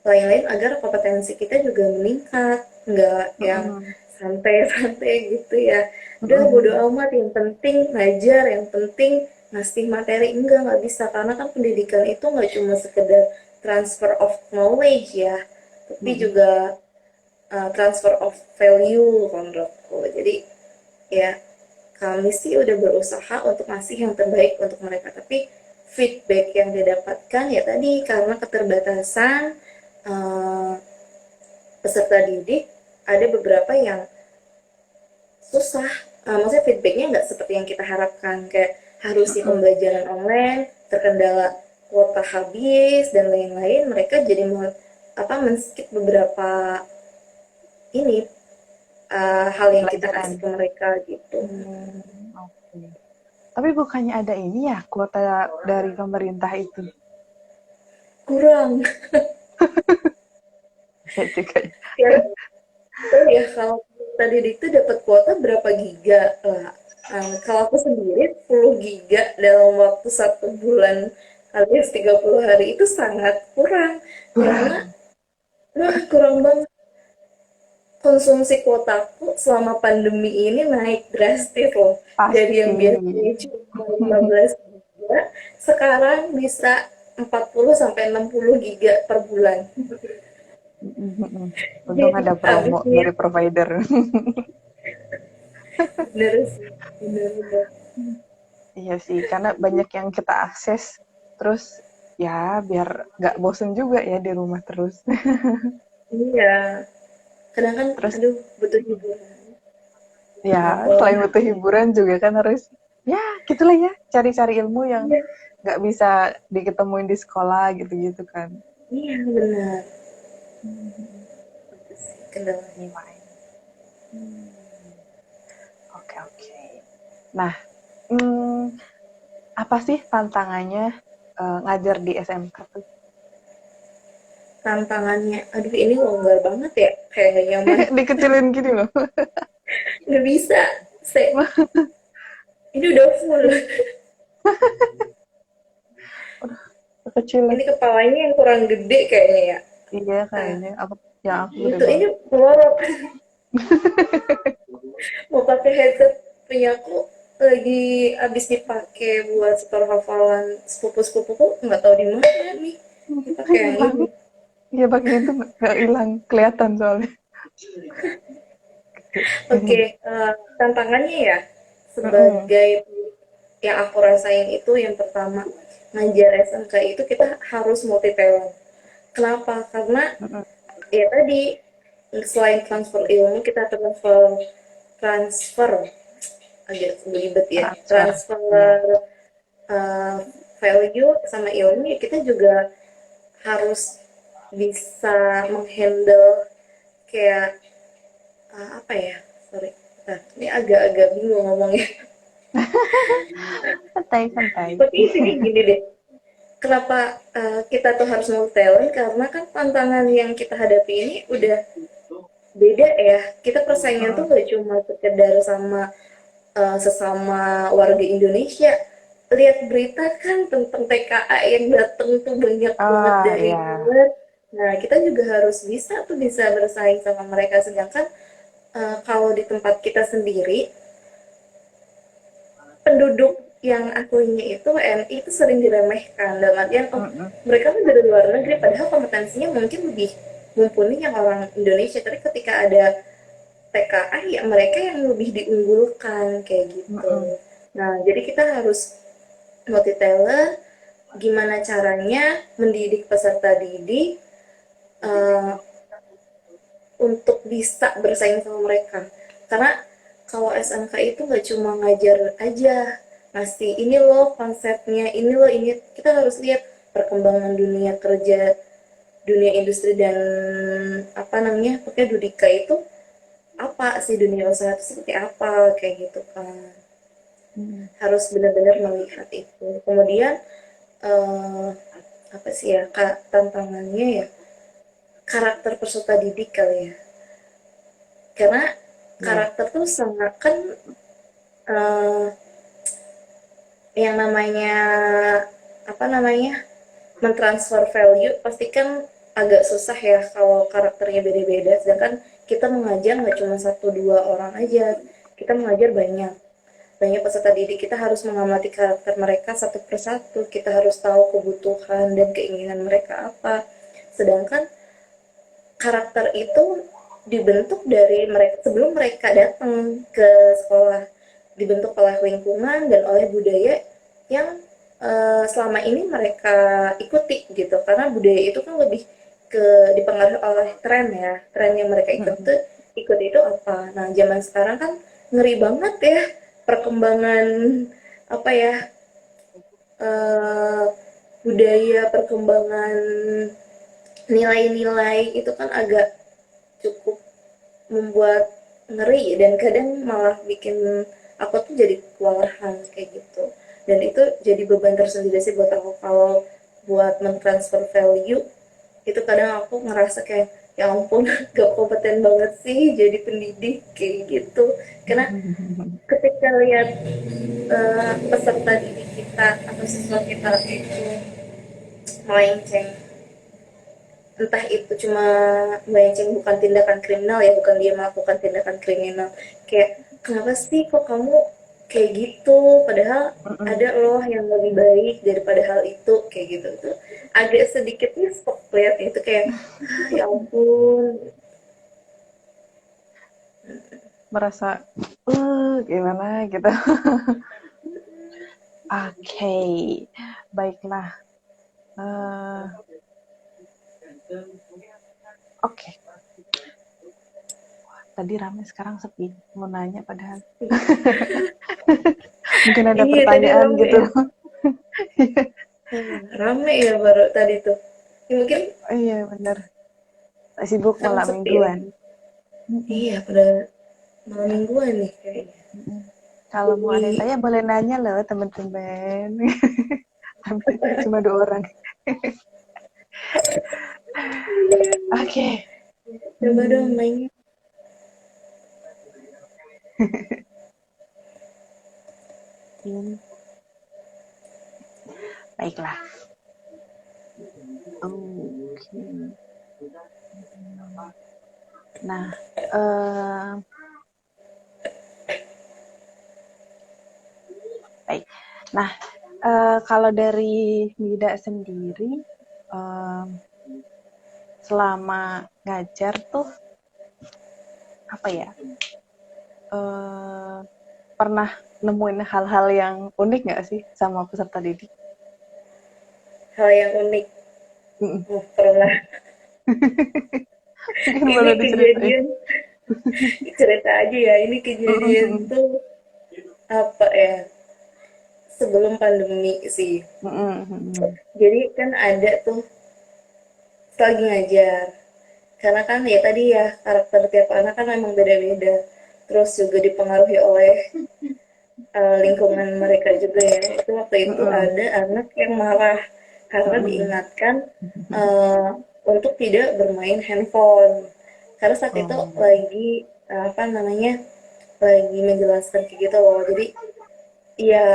[SPEAKER 2] lain-lain agar kompetensi kita juga meningkat, nggak yang
[SPEAKER 1] Mm-mm.
[SPEAKER 2] santai-santai gitu ya. Udah bodo
[SPEAKER 1] Mm-mm.
[SPEAKER 2] amat, yang penting ngajar, yang penting ngasih materi, nggak bisa, karena kan pendidikan itu nggak cuma sekedar transfer of knowledge ya, tapi
[SPEAKER 1] Mm-mm.
[SPEAKER 2] juga transfer of value menurutku. Jadi ya kami sih udah berusaha untuk ngasih yang terbaik untuk mereka, tapi feedback yang didapatkan ya tadi karena keterbatasan uh, peserta didik, ada beberapa yang susah, maksudnya feedbacknya nggak seperti yang kita harapkan, kayak harusnya
[SPEAKER 1] Mm-mm.
[SPEAKER 2] pembelajaran online terkendala kuota habis dan lain-lain, mereka jadi men-skip beberapa ini hal yang kita kasih
[SPEAKER 1] Pelajaran.
[SPEAKER 2] ke mereka gitu.
[SPEAKER 1] Oke. Tapi bukannya ada ini ya, kuota dari pemerintah itu?
[SPEAKER 2] Kurang
[SPEAKER 1] Ya juga.
[SPEAKER 2] ya. Tahu ya, kalau tadi itu dapat kuota berapa giga lah. Kalau aku sendiri 10 giga dalam waktu 1 bulan alias 30 hari itu sangat kurang, karena
[SPEAKER 1] Kurang.
[SPEAKER 2] kurang banget. Konsumsi kuotaku selama pandemi ini naik drastis loh, dari
[SPEAKER 1] Pasti.
[SPEAKER 2] yang biasanya cuma 15 giga sekarang bisa 40 sampai 60 giga per bulan.
[SPEAKER 1] Mm-mm. Untung
[SPEAKER 2] Jadi
[SPEAKER 1] ada promo
[SPEAKER 2] habisnya
[SPEAKER 1] dari provider.
[SPEAKER 2] bener sih, bener-bener.
[SPEAKER 1] Iya sih, karena banyak yang kita akses. Terus ya biar nggak bosen juga ya di rumah terus.
[SPEAKER 2] Iya, kadang kan
[SPEAKER 1] Terus
[SPEAKER 2] aduh butuh hiburan.
[SPEAKER 1] ya
[SPEAKER 2] Nonton.
[SPEAKER 1] selain butuh hiburan juga kan harus ya gitulah ya cari-cari ilmu yang
[SPEAKER 2] Iya,
[SPEAKER 1] nggak bisa diketemuin di sekolah gitu-gitu kan.
[SPEAKER 2] iya benar.
[SPEAKER 1] Hmm,
[SPEAKER 2] Itu sih kendalanya.
[SPEAKER 1] gimana? Oke oke. Nah, apa sih tantangannya ngajar di SMK tuh?
[SPEAKER 2] Tantangannya, aduh ini longgar banget ya, kayak gak nyaman.
[SPEAKER 1] Dikecilin gini loh.
[SPEAKER 2] Nggak bisa, ini udah full.
[SPEAKER 1] Kecil.
[SPEAKER 2] Ini kepalanya yang kurang gede kayaknya ya.
[SPEAKER 1] Iya
[SPEAKER 2] Ah,
[SPEAKER 1] kayaknya aku gede
[SPEAKER 2] itu ini
[SPEAKER 1] banget.
[SPEAKER 2] melorot. Mau pakai headset punya aku lagi abis dipakai buat setor hafalan sepupu-sepupuku, nggak tahu di mana nih. Dipakai yang
[SPEAKER 1] Hilang.
[SPEAKER 2] ini.
[SPEAKER 1] Iya pakai itu nggak hilang kelihatan soalnya.
[SPEAKER 2] Oke, tantangannya ya
[SPEAKER 1] Mm-mm.
[SPEAKER 2] sebagai yang aku rasain itu yang pertama, ngajar SMK itu kita harus multi talent. Kenapa? Karena
[SPEAKER 1] Mm-mm.
[SPEAKER 2] ya tadi selain transfer ilmu kita transfer transfer agak belibet ya,
[SPEAKER 1] Transfer.
[SPEAKER 2] transfer
[SPEAKER 1] Iya.
[SPEAKER 2] uh, value sama ilmu ya, kita juga harus bisa menghandle kayak apa ya, sorry, nah, ini agak-agak bingung ngomongnya.
[SPEAKER 1] Santai santai.
[SPEAKER 2] Tapi intinya gini deh, kenapa kita tuh harus multi talent, karena kan tantangan yang kita hadapi ini udah beda ya. Kita persaingan tuh
[SPEAKER 1] Mm-mm.
[SPEAKER 2] gak cuma sekedar sama sesama warga Indonesia. Lihat berita kan tentang TKA yang datang tuh banyak banget
[SPEAKER 1] Ah
[SPEAKER 2] dari
[SPEAKER 1] ya.
[SPEAKER 2] luar. Nah, kita juga harus bisa bersaing sama mereka. Sedangkan kalau di tempat kita sendiri, penduduk yang aslinya itu WNI itu sering diremehkan, dalam artian oh
[SPEAKER 1] Mm-mm.
[SPEAKER 2] mereka kan dari luar negeri padahal kompetensinya mungkin lebih mumpuni yang orang Indonesia, tapi ketika ada TKA ya mereka yang lebih diunggulkan kayak gitu.
[SPEAKER 1] Mm-mm.
[SPEAKER 2] Nah, jadi kita harus multi talent, gimana caranya mendidik peserta didik uh, untuk bisa bersaing sama mereka, karena kalau SMK itu nggak cuma ngajar aja, ngasih ini loh konsepnya, ini loh ini, kita harus lihat perkembangan dunia kerja, dunia industri, dan apa namanya, pokoknya Dudika itu apa sih, dunia usaha itu seperti apa kayak gitu kan,
[SPEAKER 1] Mm.
[SPEAKER 2] harus benar-benar melihat itu. Kemudian eh, apa sih ya kak tantangannya ya, karakter peserta didik kali ya, karena
[SPEAKER 1] Iya.
[SPEAKER 2] karakter tuh sangat kan, uh, yang namanya apa namanya mentransfer value pasti kan agak susah ya kalau karakternya beda-beda, sedangkan kita mengajar nggak cuma satu dua orang aja, kita mengajar banyak banyak peserta didik, kita harus mengamati karakter mereka satu persatu, kita harus tahu kebutuhan dan keinginan mereka apa, sedangkan karakter itu dibentuk dari mereka sebelum mereka datang ke sekolah, dibentuk oleh lingkungan dan oleh budaya yang selama ini mereka ikuti gitu, karena budaya itu kan lebih ke dipengaruhi oleh tren ya, tren yang mereka ikut itu apa. Nah zaman sekarang kan ngeri banget ya perkembangan apa ya, eh, budaya, perkembangan nilai-nilai itu kan agak cukup membuat ngeri dan kadang malah bikin aku tuh jadi kewalahan kayak gitu, dan itu jadi beban tersendiri sih buat aku kalau buat mentransfer value itu. Kadang aku ngerasa kayak ya ampun gak kompeten banget sih jadi pendidik kayak gitu, karena ketika lihat peserta didik kita atau siswa kita itu melenceng, entah itu cuma melenceng bukan tindakan kriminal ya, bukan dia melakukan tindakan kriminal, kayak kenapa sih kok kamu kayak gitu padahal ada loh yang lebih baik daripada hal itu kayak gitu tuh, agak sedikit nyesek lihat itu kayak ya ampun.
[SPEAKER 1] Merasa gimana gitu. Oke, baiklah. Eh, Oke, tadi rame sekarang sepi. Mau nanya padahal. Mungkin ada
[SPEAKER 2] Iya tadi
[SPEAKER 1] pertanyaan
[SPEAKER 2] rame
[SPEAKER 1] gitu.
[SPEAKER 2] ya. Rame ya baru tadi tuh ya, mungkin
[SPEAKER 1] Oh iya benar. Sibuk
[SPEAKER 2] kan
[SPEAKER 1] malam
[SPEAKER 2] sepi lah.
[SPEAKER 1] mingguan. Mm-mm.
[SPEAKER 2] Iya pada malam mingguan nih kayaknya.
[SPEAKER 1] Mm-mm. Kalau mau ada yang
[SPEAKER 2] Jadi
[SPEAKER 1] tanya boleh nanya loh teman-teman. Tapi cuma 2 orang. Oke. Okay.
[SPEAKER 2] coba dong
[SPEAKER 1] Hmm.
[SPEAKER 2] nanya.
[SPEAKER 1] Baiklah. Oke. Nah, baik. Nah, kalau dari Mida sendiri, eh, selama ngajar tuh apa ya? eh, Pernah nemuin hal-hal yang unik nggak sih sama peserta didik?
[SPEAKER 2] Hal yang unik,
[SPEAKER 1] Mm-mm.
[SPEAKER 2] oh, pernah.
[SPEAKER 1] Mungkin
[SPEAKER 2] Ini
[SPEAKER 1] boleh diceritain.
[SPEAKER 2] kejadian, cerita aja ya, ini kejadian
[SPEAKER 1] Mm-mm.
[SPEAKER 2] tuh apa ya, sebelum pandemi sih.
[SPEAKER 1] Mm-mm.
[SPEAKER 2] Jadi kan ada tuh lagi ngajar, karena kan ya tadi ya karakter tiap anak kan memang beda-beda, terus juga dipengaruhi oleh lingkungan mereka juga ya. Itu waktu itu
[SPEAKER 1] Mm-mm.
[SPEAKER 2] ada anak yang marah karena
[SPEAKER 1] Mm-mm.
[SPEAKER 2] diingatkan uh, untuk tidak bermain handphone, karena saat itu
[SPEAKER 1] Oh.
[SPEAKER 2] lagi apa namanya, lagi menjelaskan kayak gitu loh. Jadi ya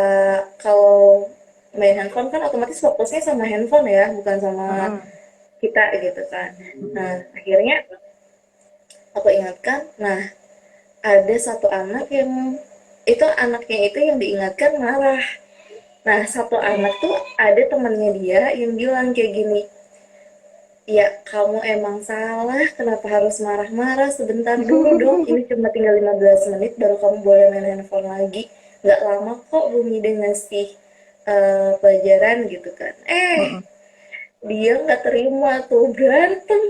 [SPEAKER 2] kalau main handphone kan otomatis fokusnya sama handphone ya, bukan sama
[SPEAKER 1] Mm-mm.
[SPEAKER 2] kita gitu kan. Nah akhirnya aku ingatkan, nah ada satu anak yang itu anaknya itu yang diingatkan marah. Nah satu anak tuh ada temannya dia yang bilang kayak gini, ya kamu emang salah, kenapa harus marah-marah, sebentar dulu dong, ini cuma tinggal 15 menit baru kamu boleh main handphone lagi, nggak lama kok Bumi udah ngasih pelajaran gitu kan.
[SPEAKER 1] Mm-mm.
[SPEAKER 2] Dia nggak terima tuh, berantem,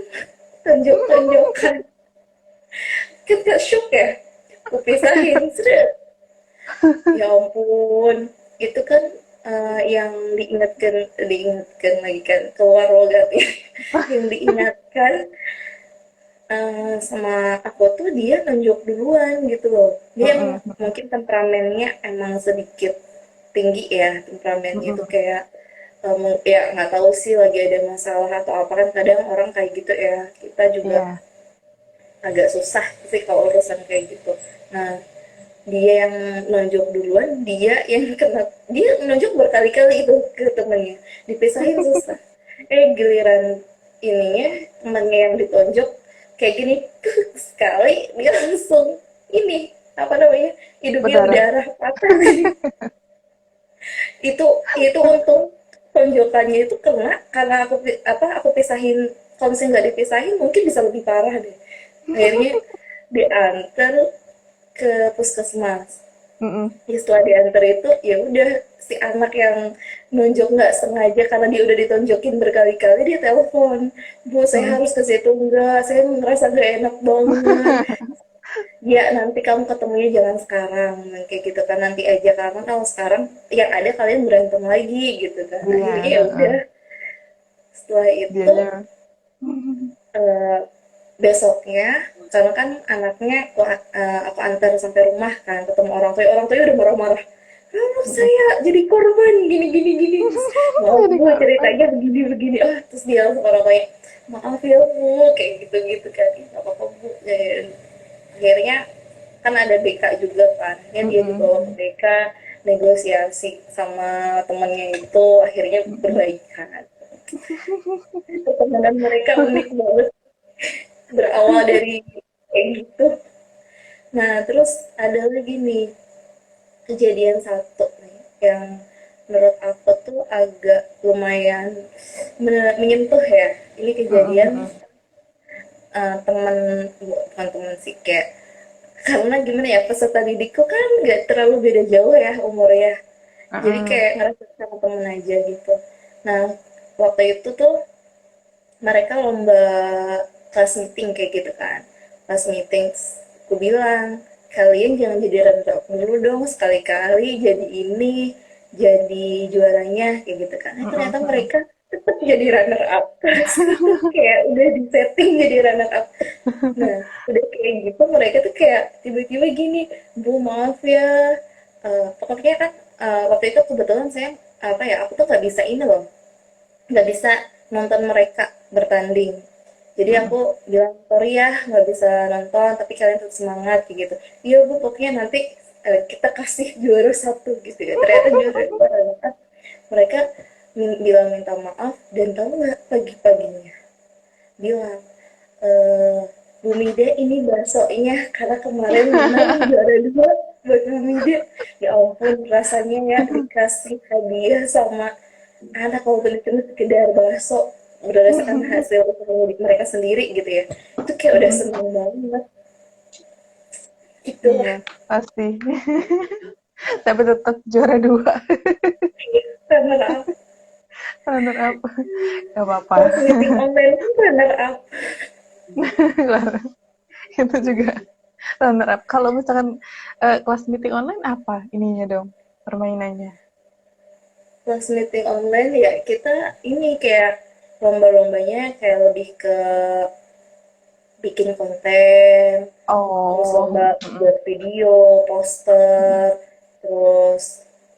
[SPEAKER 2] tonjok-tonjokan, kan gak shock ya, aku pisahin seret. Ya ampun, itu kan yang diingatkan lagi kan keluar logatnya. Yang diingatkan sama aku tuh dia nunjuk duluan gitu loh. Dia emang
[SPEAKER 1] Mm-mm.
[SPEAKER 2] mungkin temperamennya emang sedikit tinggi ya, temperamennya itu
[SPEAKER 1] Mm-mm.
[SPEAKER 2] kayak ya nggak tahu sih lagi ada masalah atau apa, kan kadang orang kayak gitu ya, kita juga
[SPEAKER 1] Iya.
[SPEAKER 2] agak susah sih kalau urusan kayak gitu. Nah dia yang nonjok duluan, dia nonjok berkali-kali itu ke temennya, dipisahin susah. Giliran ininya temennya yang ditonjok kayak gini sekali dia langsung ini apa namanya, hidungnya
[SPEAKER 1] Berdarah.
[SPEAKER 2] berdarah patah. Itu untung tonjokannya itu kena karena aku pisahin. Kalau misalnya nggak dipisahin mungkin bisa lebih parah deh. Akhirnya diantar ke puskesmas.
[SPEAKER 1] Mm-mm.
[SPEAKER 2] Ya setelah diantar itu ya udah, si anak yang nunjuk nggak sengaja karena dia udah ditonjokin berkali-kali, dia telepon, bu saya
[SPEAKER 1] Mm-mm.
[SPEAKER 2] harus ke situ enggak, saya ngerasa gak enak banget. Ya nanti kamu ketemunya jangan sekarang, kayak gitu kan, nanti aja karena kalau sekarang yang ada kalian berantem lagi gitu kan.
[SPEAKER 1] Iya,
[SPEAKER 2] Akhirnya ya
[SPEAKER 1] heeh.
[SPEAKER 2] udah, setelah itu
[SPEAKER 1] Dianya.
[SPEAKER 2] eh, besoknya, karena kan anaknya aku antar sampai rumah kan, ketemu orang tua udah marah-marah, kamu
[SPEAKER 1] Mm-mm.
[SPEAKER 2] saya jadi korban gini gini gini, terus maaf
[SPEAKER 1] Jadi
[SPEAKER 2] bu
[SPEAKER 1] korban.
[SPEAKER 2] ceritanya begini begini, terus dia langsung orang tuanya, maaf ya bu kayak gitu gitu kan, nggak apa-apa bu. Akhirnya kan ada BK juga kan, ya dia dibawa ke
[SPEAKER 1] Mm-mm.
[SPEAKER 2] BK, negosiasi sama temennya itu, akhirnya
[SPEAKER 1] Mm-mm.
[SPEAKER 2] berbaikan. Pertemanan mereka unik banget, berawal dari kayak gitu. Nah terus ada lagi nih kejadian satu nih yang menurut aku tuh agak lumayan menyentuh ya. Ini kejadian
[SPEAKER 1] Mm-mm.
[SPEAKER 2] teman, bukan teman sih, kayak karena gimana ya, peserta didikku kan nggak terlalu beda jauh ya umurnya, jadi
[SPEAKER 1] Mm-mm.
[SPEAKER 2] kayak ngerasa sama temen aja gitu. Nah waktu itu tuh mereka lomba class meeting kayak gitu kan, class meeting. Aku bilang kalian jangan jadi runner up dulu dong, sekali-kali jadi ini, jadi juaranya kayak gitu kan. Ternyata
[SPEAKER 1] Mm-mm.
[SPEAKER 2] mereka tetap jadi runner up terus. Kayak udah di setting jadi runner up. Nah udah kayak gitu mereka tuh kayak tiba-tiba gini, bu maaf ya. Pokoknya kan waktu itu kebetulan saya apa ya, aku tuh nggak bisa ini loh, nggak bisa nonton mereka bertanding. Jadi aku
[SPEAKER 1] Mm-mm.
[SPEAKER 2] bilang sorry ya nggak bisa nonton, tapi kalian tetap semangat kayak gitu. Iya bu, pokoknya nanti kita kasih juara satu gitu ya. Ternyata juara dua, mereka bilang minta maaf, dan tahu nggak pagi-paginya bilang, eh Bu Mida ini baksonya karena kemarin menang juara dua buat Bu Mida. Ya ampun rasanya ya dikasih hadiah sama anak, walaupun itu sekedar bakso berdasarkan hasil usaha mudik mereka sendiri gitu ya, itu kayak udah
[SPEAKER 1] Mm-mm.
[SPEAKER 2] seneng banget
[SPEAKER 1] Iya,
[SPEAKER 2] itulah.
[SPEAKER 1] pasti. Tapi tetap juara dua.
[SPEAKER 2] Runner up,
[SPEAKER 1] Runner up. Gak apa-apa.
[SPEAKER 2] pas meeting online pun runner up.
[SPEAKER 1] Itu juga runner up. Kalau misalkan kelas meeting online apa ininya dong? Permainannya.
[SPEAKER 2] Pas meeting online ya kita ini kayak lomba-lombanya kayak lebih ke bikin konten, terus
[SPEAKER 1] Oh.
[SPEAKER 2] lomba
[SPEAKER 1] Mm-mm.
[SPEAKER 2] buat video,
[SPEAKER 1] Mm-mm.
[SPEAKER 2] poster, terus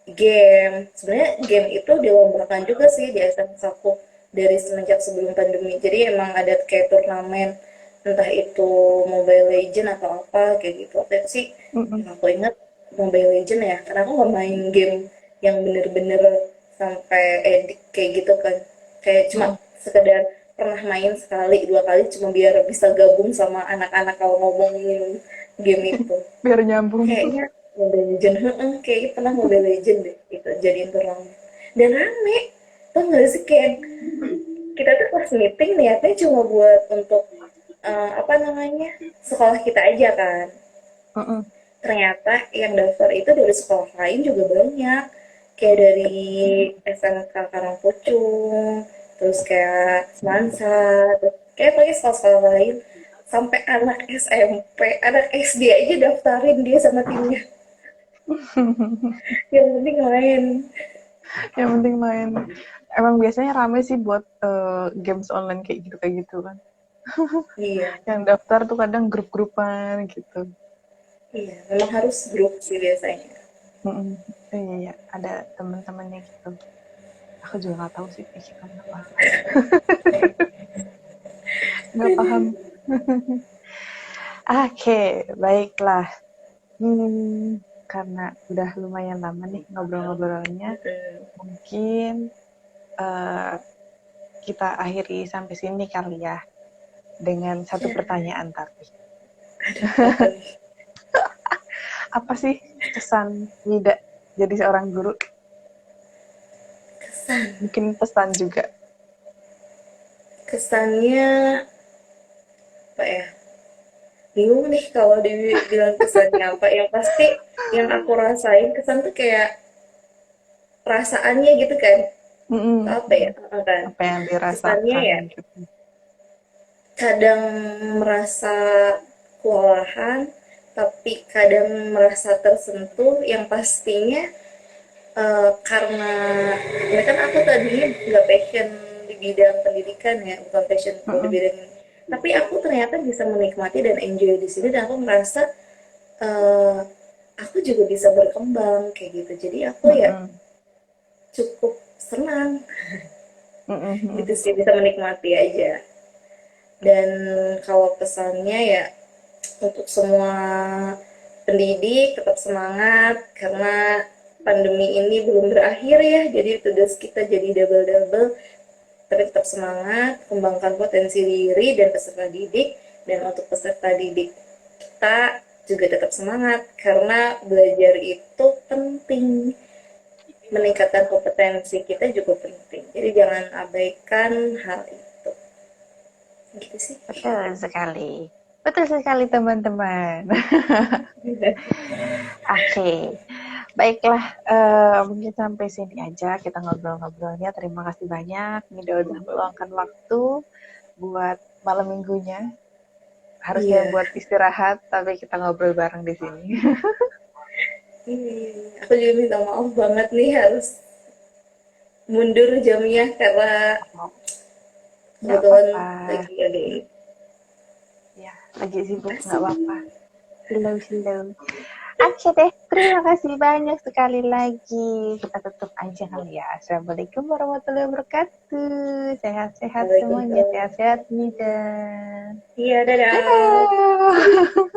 [SPEAKER 2] game. Sebenarnya game itu dilombakan juga sih di SMS aku dari semenjak sebelum pandemi. Jadi emang ada kayak turnamen, entah itu Mobile Legend atau apa kayak gitu. Waktu itu sih
[SPEAKER 1] Mm-mm.
[SPEAKER 2] yang aku ingat Mobile Legend ya, karena aku nggak main game yang bener-bener sampai edik kayak gitu kan. Kayak cuma
[SPEAKER 1] Mm-mm.
[SPEAKER 2] sekedar pernah main sekali dua kali cuma biar bisa gabung sama anak-anak kalau ngomongin game itu.
[SPEAKER 1] Biar nyambung.
[SPEAKER 2] Kayaknya Mobile Legend, kayaknya pernah Mobile Legend deh itu jadiin turnamen. Dan rame, tau gak sih, kayak kita tuh pas meeting niatnya cuma buat untuk apa namanya, sekolah kita aja kan.
[SPEAKER 1] Mm-mm.
[SPEAKER 2] Ternyata yang daftar itu dari sekolah lain juga banyak, kayak dari SMK Karangpucung, terus kayak Semansa, terus kayak pakai sekolah-sekolah lain, sampai anak SMP, anak SD aja daftarin dia sama timnya. Yang penting main.
[SPEAKER 1] Yang penting main. Emang biasanya rame sih buat games online kayak gitu kan.
[SPEAKER 2] Iya,
[SPEAKER 1] Yang daftar tuh kadang grup-grupan gitu.
[SPEAKER 2] iya, memang harus grup sih biasanya.
[SPEAKER 1] Mm-mm. Iya, ada teman-temannya gitu. Aku juga nggak tahu sih fisika apa. Nggak paham. Oke, baiklah. Karena udah lumayan lama nih ngobrol-ngobrolnya,
[SPEAKER 2] Mm-mm.
[SPEAKER 1] mungkin eh, kita akhiri sampai sini kali ya, dengan satu
[SPEAKER 2] Ya,
[SPEAKER 1] pertanyaan tapi.
[SPEAKER 2] aduh, apa nih?
[SPEAKER 1] Apa sih kesan Nida jadi seorang guru?
[SPEAKER 2] Kesan.
[SPEAKER 1] Mungkin pesan juga.
[SPEAKER 2] Kesannya apa ya? Bingung nih kalau dibilang kesannya apa. Yang pasti yang aku rasain kesan tuh kayak perasaannya gitu kan.
[SPEAKER 1] Mm-mm.
[SPEAKER 2] Apa ya? Kan.
[SPEAKER 1] Apa yang
[SPEAKER 2] Kesannya
[SPEAKER 1] dirasakan
[SPEAKER 2] ya
[SPEAKER 1] gitu.
[SPEAKER 2] kadang merasa kewalahan, tapi kadang merasa tersentuh. Yang pastinya karena ya kan aku tadinya nggak passion di bidang pendidikan ya, bukan passion di
[SPEAKER 1] Mm-mm.
[SPEAKER 2] bidang ini. Tapi aku ternyata bisa menikmati dan enjoy di sini dan aku merasa eh, aku juga bisa berkembang kayak gitu. Jadi aku ya
[SPEAKER 1] Mm-mm.
[SPEAKER 2] cukup senang gitu
[SPEAKER 1] Mm-mm.
[SPEAKER 2] sih, bisa menikmati aja. Dan kalau pesannya ya untuk semua pendidik tetap semangat karena pandemi ini belum berakhir ya, jadi tugas kita jadi double-double, tapi tetap semangat, kembangkan potensi diri dan peserta didik. Dan untuk peserta didik kita juga tetap semangat karena belajar itu penting, meningkatkan kompetensi kita juga penting, jadi jangan abaikan hal itu gitu sih.
[SPEAKER 1] Betul sekali. Betul sekali teman-teman. Oke, baiklah, mungkin sampai sini aja kita ngobrol-ngobrolnya. Terima kasih banyak, Nida udah meluangkan waktu buat malam minggunya. Harusnya
[SPEAKER 2] Iya.
[SPEAKER 1] buat istirahat, tapi kita ngobrol bareng di sini.
[SPEAKER 2] Aku juga minta maaf banget nih harus mundur jamnya karena
[SPEAKER 1] Nggak
[SPEAKER 2] kebetulan
[SPEAKER 1] apa-apa,
[SPEAKER 2] lagi ada ini.
[SPEAKER 1] ya lagi sibuk nggak
[SPEAKER 2] Asik.
[SPEAKER 1] apa-apa. Slow-slow. Oke deh, terima kasih banyak sekali lagi. Kita tutup aja kali ya. Assalamualaikum warahmatullahi wabarakatuh. Sehat-sehat semuanya,
[SPEAKER 2] Waalaikumsalam.
[SPEAKER 1] sehat-sehat Nida.
[SPEAKER 2] Iya, dadah.
[SPEAKER 1] Dadah.